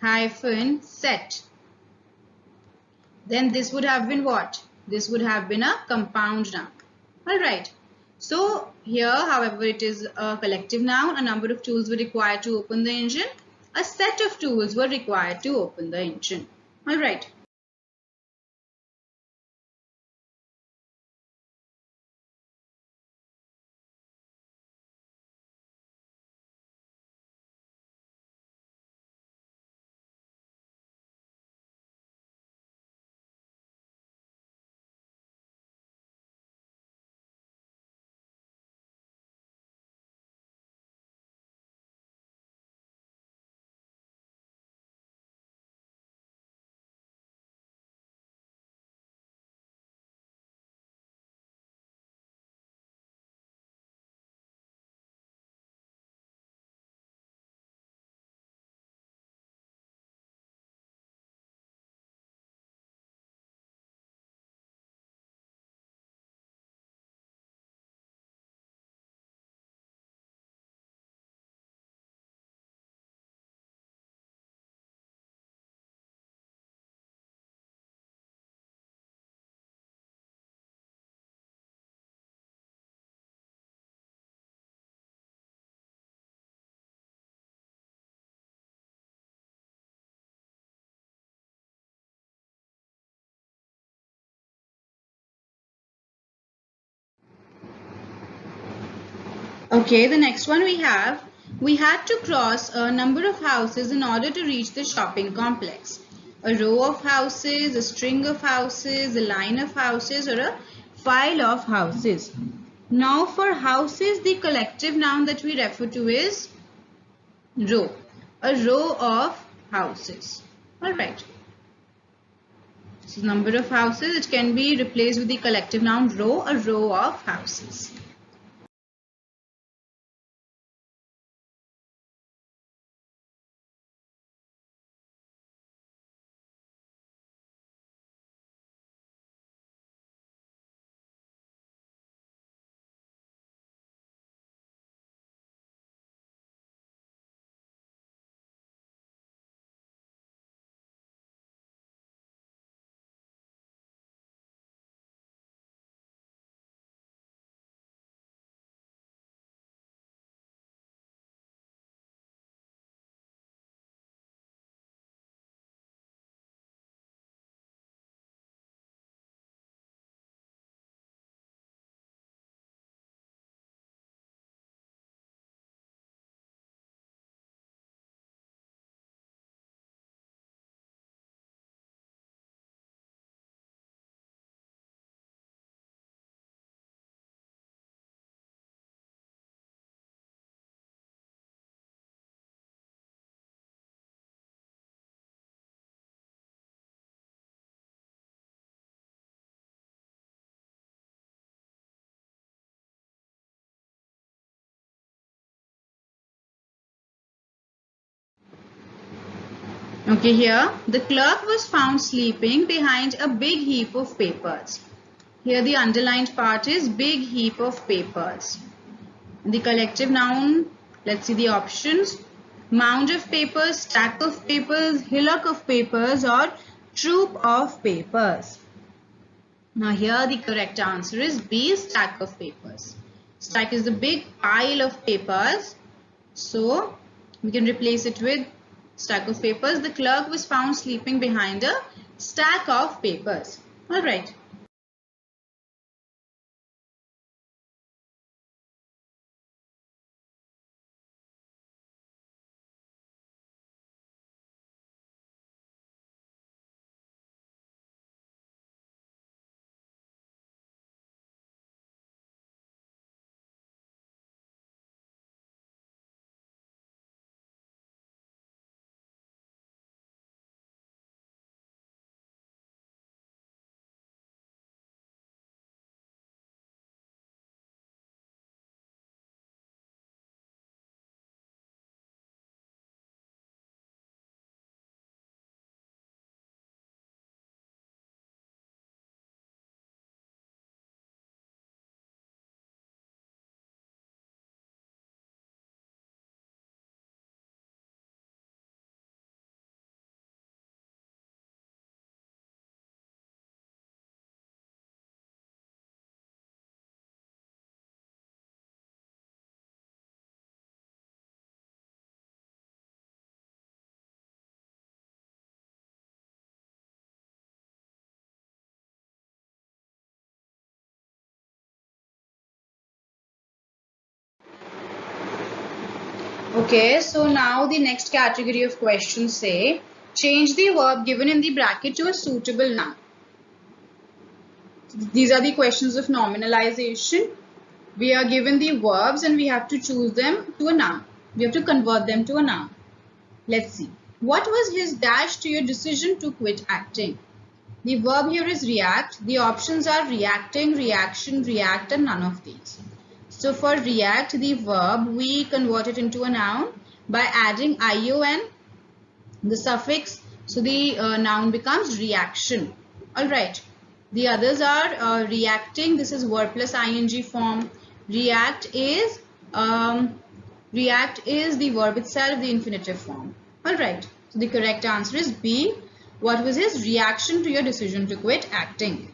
hyphen set, then this would have been what? This would have been a compound noun. Alright. So here, however, it is a collective noun. A number of tools were required to open the engine. A set of tools were required to open the engine. Alright. Okay, the next one we had to cross a number of houses in order to reach the shopping complex. A row of houses, a string of houses, a line of houses, or a file of houses. Now for houses, the collective noun that we refer to is row. A row of houses. Alright. So number of houses, it can be replaced with the collective noun row, a row of houses. Okay, here the clerk was found sleeping behind a big heap of papers. Here the underlined part is big heap of papers. The collective noun, let's see the options. Mound of papers, stack of papers, hillock of papers, or troop of papers. Now here the correct answer is B, stack of papers. Stack is the big pile of papers. So we can replace it with stack of papers. The clerk was found sleeping behind a stack of papers. Alright. Okay, so now the next category of questions say, change the verb given in the bracket to a suitable noun. These are the questions of nominalization. We are given the verbs and we have to choose them to a noun. We have to convert them to a noun. Let's see. What was his dash to your decision to quit acting? The verb here is react. The options are reacting, reaction, react, and none of these. So for react, the verb, we convert it into a noun by adding ion, the suffix. So the noun becomes reaction. Alright. The others are reacting. This is verb plus ing form. React is the verb itself, the infinitive form. Alright. So the correct answer is B. What was his reaction to your decision to quit acting?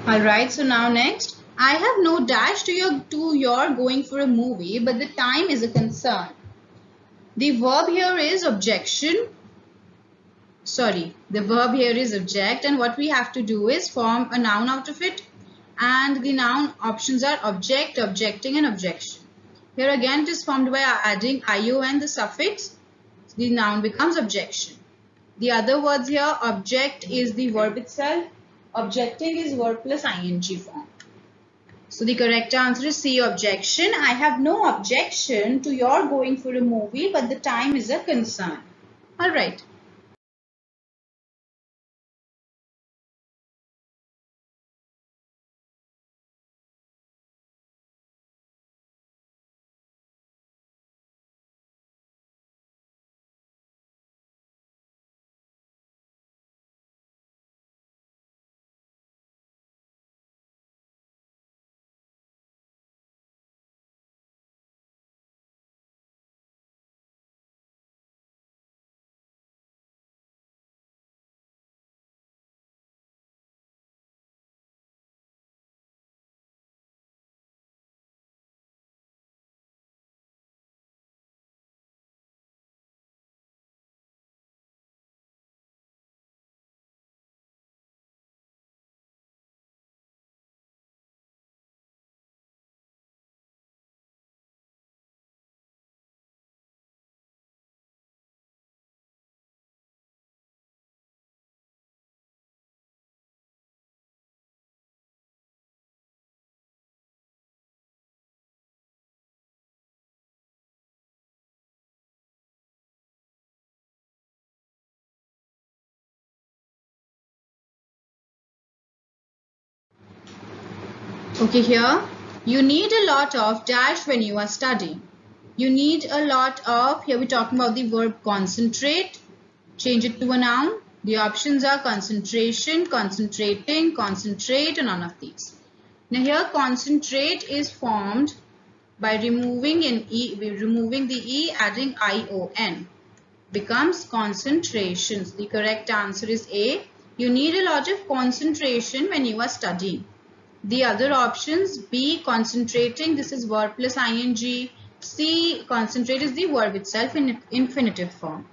Alright, so now next. I have no dash to your going for a movie, but the time is a concern. The verb here is objection. The verb here is object, and what we have to do is form a noun out of it. And the noun options are object, objecting, and objection. Here again it is formed by adding ion, the suffix. The noun becomes objection. The other words here, object is the verb itself. Objecting is verb plus ing form. So the correct answer is C, objection. I have no objection to your going for a movie, but the time is a concern. Alright. Okay, here you need a lot of dash when you are studying. You need a lot of, here we're talking about the verb concentrate. Change it to a noun. The options are concentration, concentrating, concentrate, and none of these. Now here concentrate is formed by removing the E, adding ION. Becomes concentrations. The correct answer is A. You need a lot of concentration when you are studying. The other options, B, concentrating, this is verb plus ing. C, concentrate is the verb itself in infinitive form.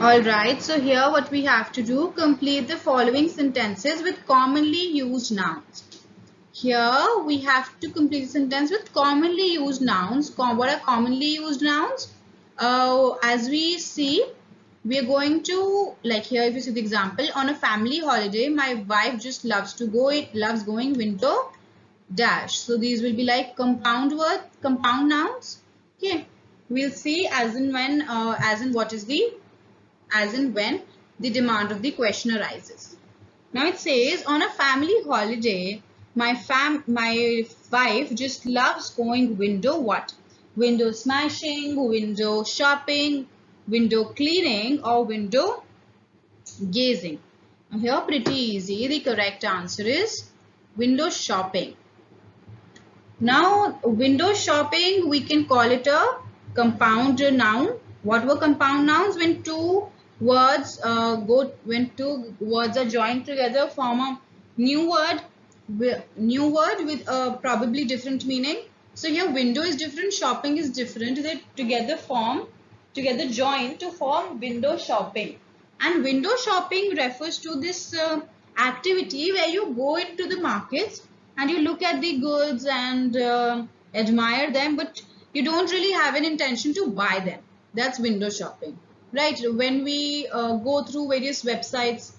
Alright, so here what we have to do, complete the following sentences with commonly used nouns. Here we have to complete the sentence with commonly used nouns. What are commonly used nouns? As we see, we are going to, like here if you see the example, on a family holiday, my wife just loves going window dash. So these will be like compound nouns. Okay, we'll see as in when, as in when the demand of the question arises. Now it says, on a family holiday, my wife just loves going window what? Window smashing, window shopping, window cleaning, or window gazing. Now here pretty easy. The correct answer is window shopping. Now, window shopping, we can call it a compound noun. What were compound nouns? When two words are joined together, form a new word, with a probably different meaning. So here, window is different, shopping is different. They together join to form window shopping. And window shopping refers to this activity where you go into the markets and you look at the goods and admire them, but you don't really have an intention to buy them. That's window shopping, right? When we go through various websites,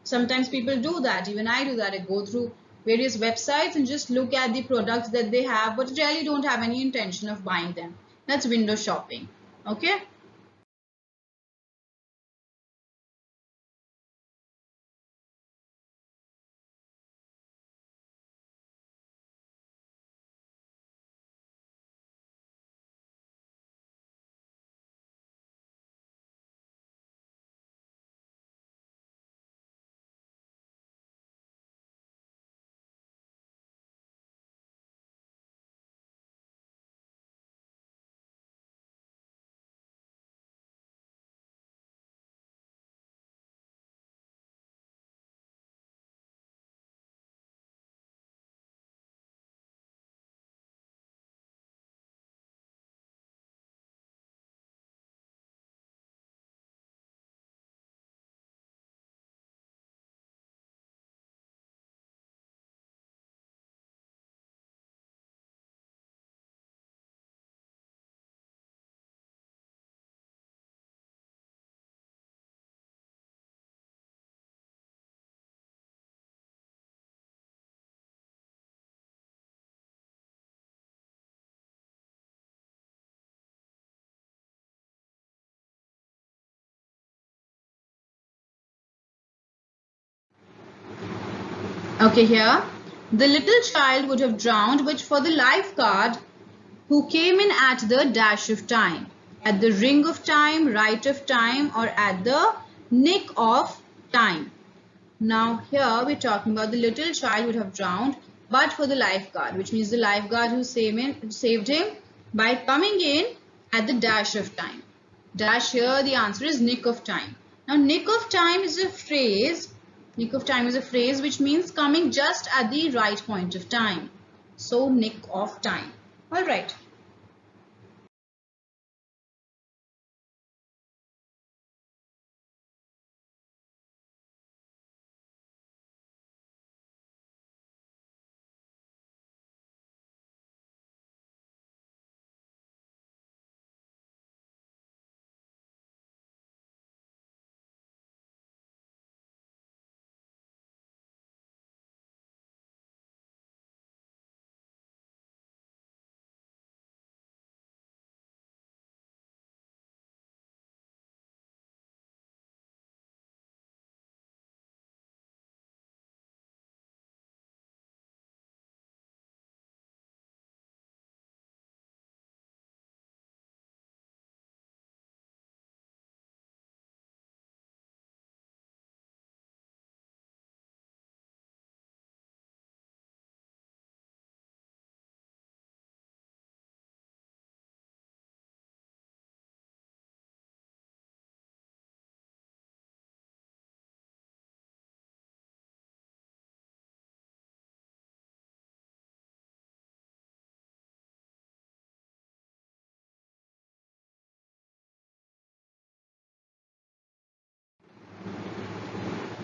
sometimes people do that. Even I do that. I go through various websites and just look at the products that they have, but really don't have any intention of buying them. That's window shopping. Okay. Okay, here. The little child would have drowned, but for the lifeguard who came in at the dash of time, at the ring of time, right of time, or at the nick of time. Now here we're talking about the little child would have drowned, but for the lifeguard, which means the lifeguard who saved him by coming in at the dash of time. Dash here, the answer is nick of time. Now nick of time is a phrase. Nick of time is a phrase which means coming just at the right point of time. So nick of time. All right.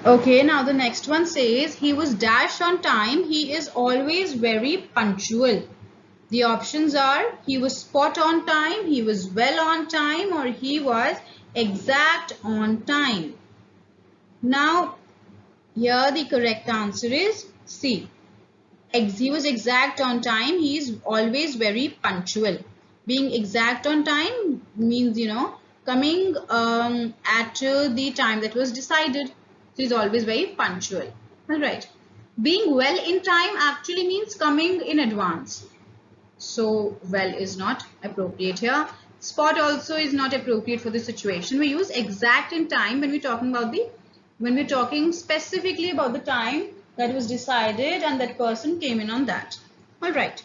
Okay, now the next one says he was dash on time. He is always very punctual. The options are he was spot on time, he was well on time, or he was exact on time. Now, here the correct answer is C. He was exact on time. He is always very punctual. Being exact on time means, coming at the time that was decided. So he's always very punctual. All right. Being well in time actually means coming in advance. So well is not appropriate here. Spot also is not appropriate for the situation. We use exact in time when we're talking specifically about the time that was decided and that person came in on that. All right.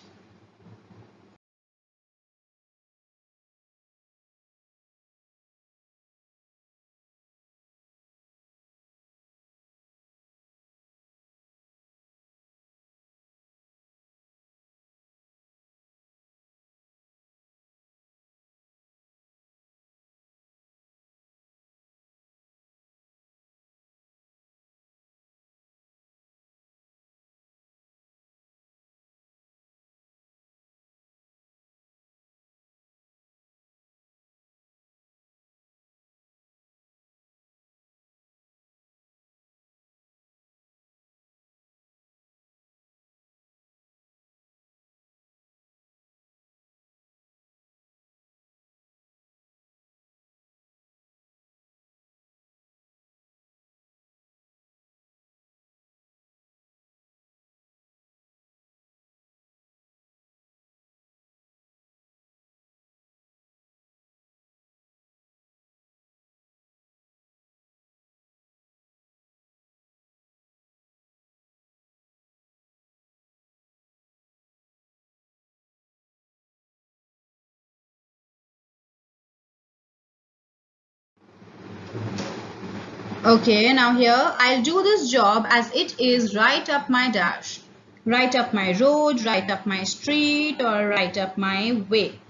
Okay, now here I'll do this job as it is right up my dash. Right up my road, right up my street, or right up my way.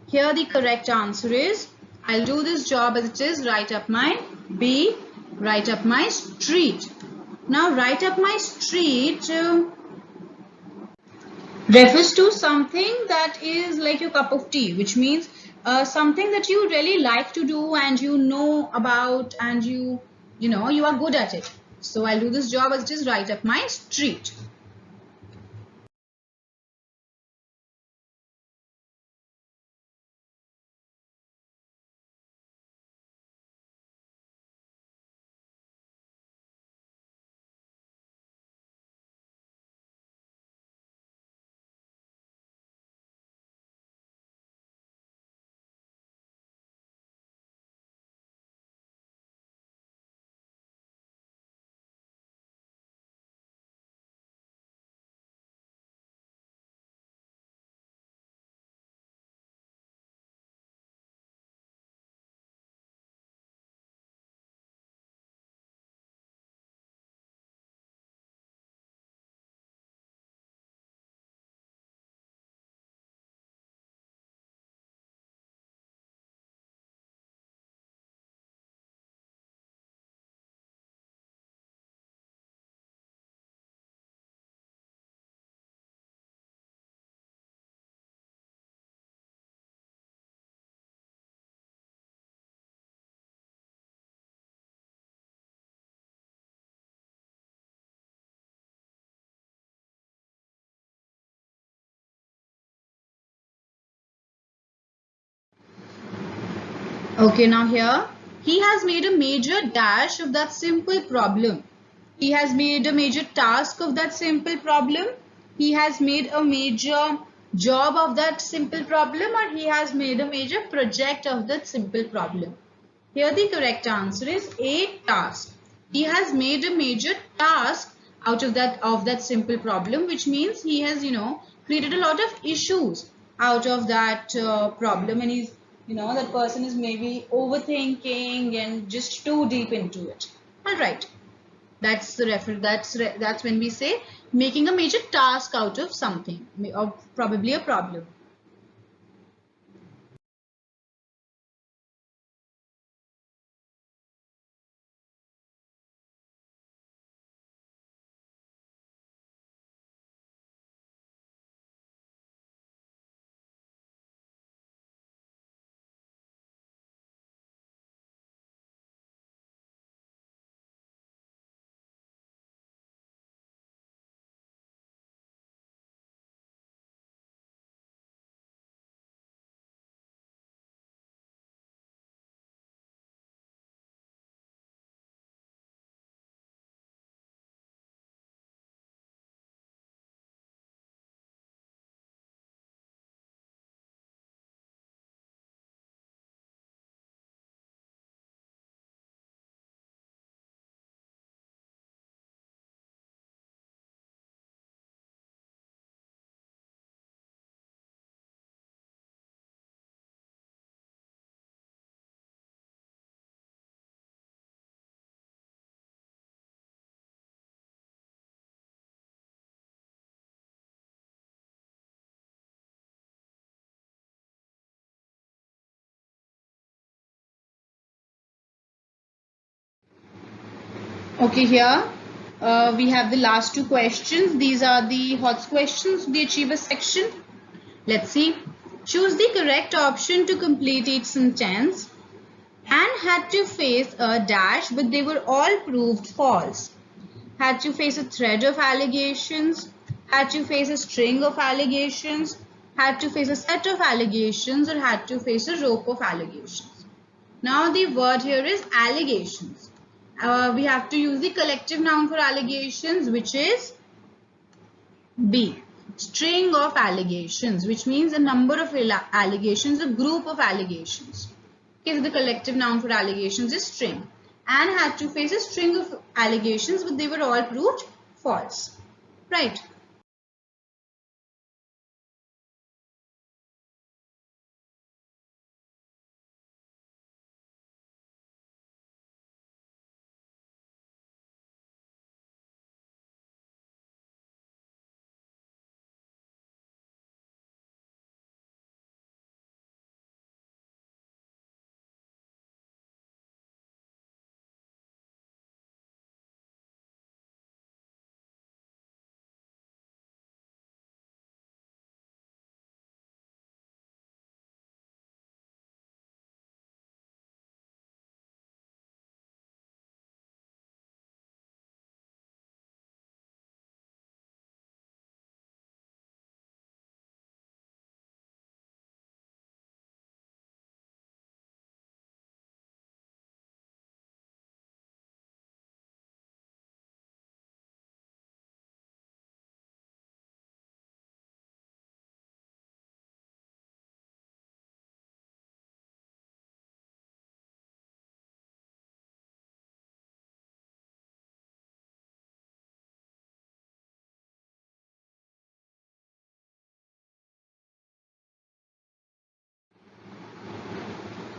Here the correct answer is I'll do this job as it is right up my B, right up my street. Now right up my street refers to something that is like your cup of tea, which means something that you really like to do and you know about and you are good at it. So I'll do this job as it is right up my street. Okay, now here he has made a major dash of that simple problem. He has made a major task of that simple problem. He has made a major job of that simple problem, or he has made a major project of that simple problem. Here the correct answer is A, task. He has made a major task out of that simple problem, which means he has created a lot of issues out of that problem, and he's that person is maybe overthinking and just too deep into it. All right, that's the refer. That's when we say making a major task out of something, or probably a problem. Okay, here we have the last two questions. These are the hot questions, the Achiever section. Let's see. Choose the correct option to complete each sentence. Anne had to face a dash, but they were all proved false. Had to face a thread of allegations, had to face a string of allegations, had to face a set of allegations, or had to face a rope of allegations. Now the word here is allegations. We have to use the collective noun for allegations, which is B. String of allegations, which means a number of allegations, a group of allegations. Okay, so the collective noun for allegations is string. Anne had to face a string of allegations, but they were all proved false. Right.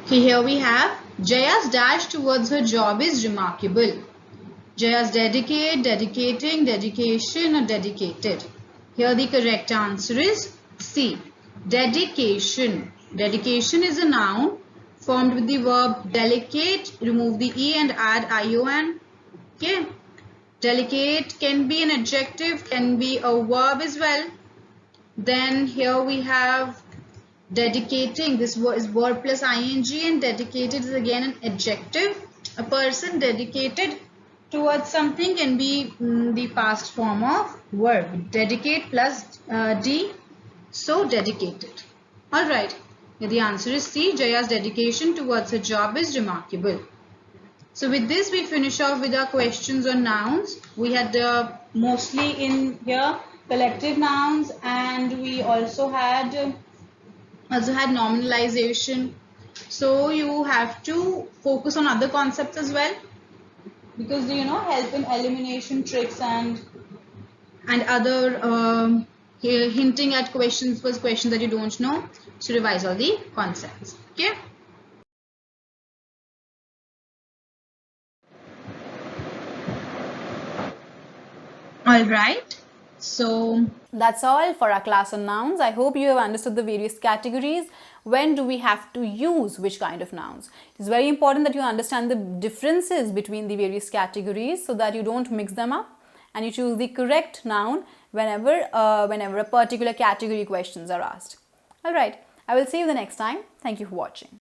Okay, here we have Jaya's dash towards her job is remarkable. Jaya's dedicate, dedicating, dedication, or dedicated. Here the correct answer is C. Dedication. Dedication is a noun formed with the verb delicate. Remove the E and add ION. Okay. Delicate can be an adjective, can be a verb as well. Then here we have dedicating. This is verb plus ing, and dedicated is again an adjective. A person dedicated towards something can be the past form of verb. Dedicate plus D, so dedicated. Alright, the answer is C. Jaya's dedication towards her job is remarkable. So with this we finish off with our questions on nouns. We had mostly in here collective nouns, and we also had nominalization. So you have to focus on other concepts as well, because help in elimination tricks and other hinting at questions that you don't know. So revise all the concepts. Okay. All right. So that's all for our class on nouns. I hope you have understood the various categories. When do we have to use which kind of nouns? It is very important that you understand the differences between the various categories so that you don't mix them up and you choose the correct noun whenever a particular category questions are asked. Alright, I will see you the next time. Thank you for watching.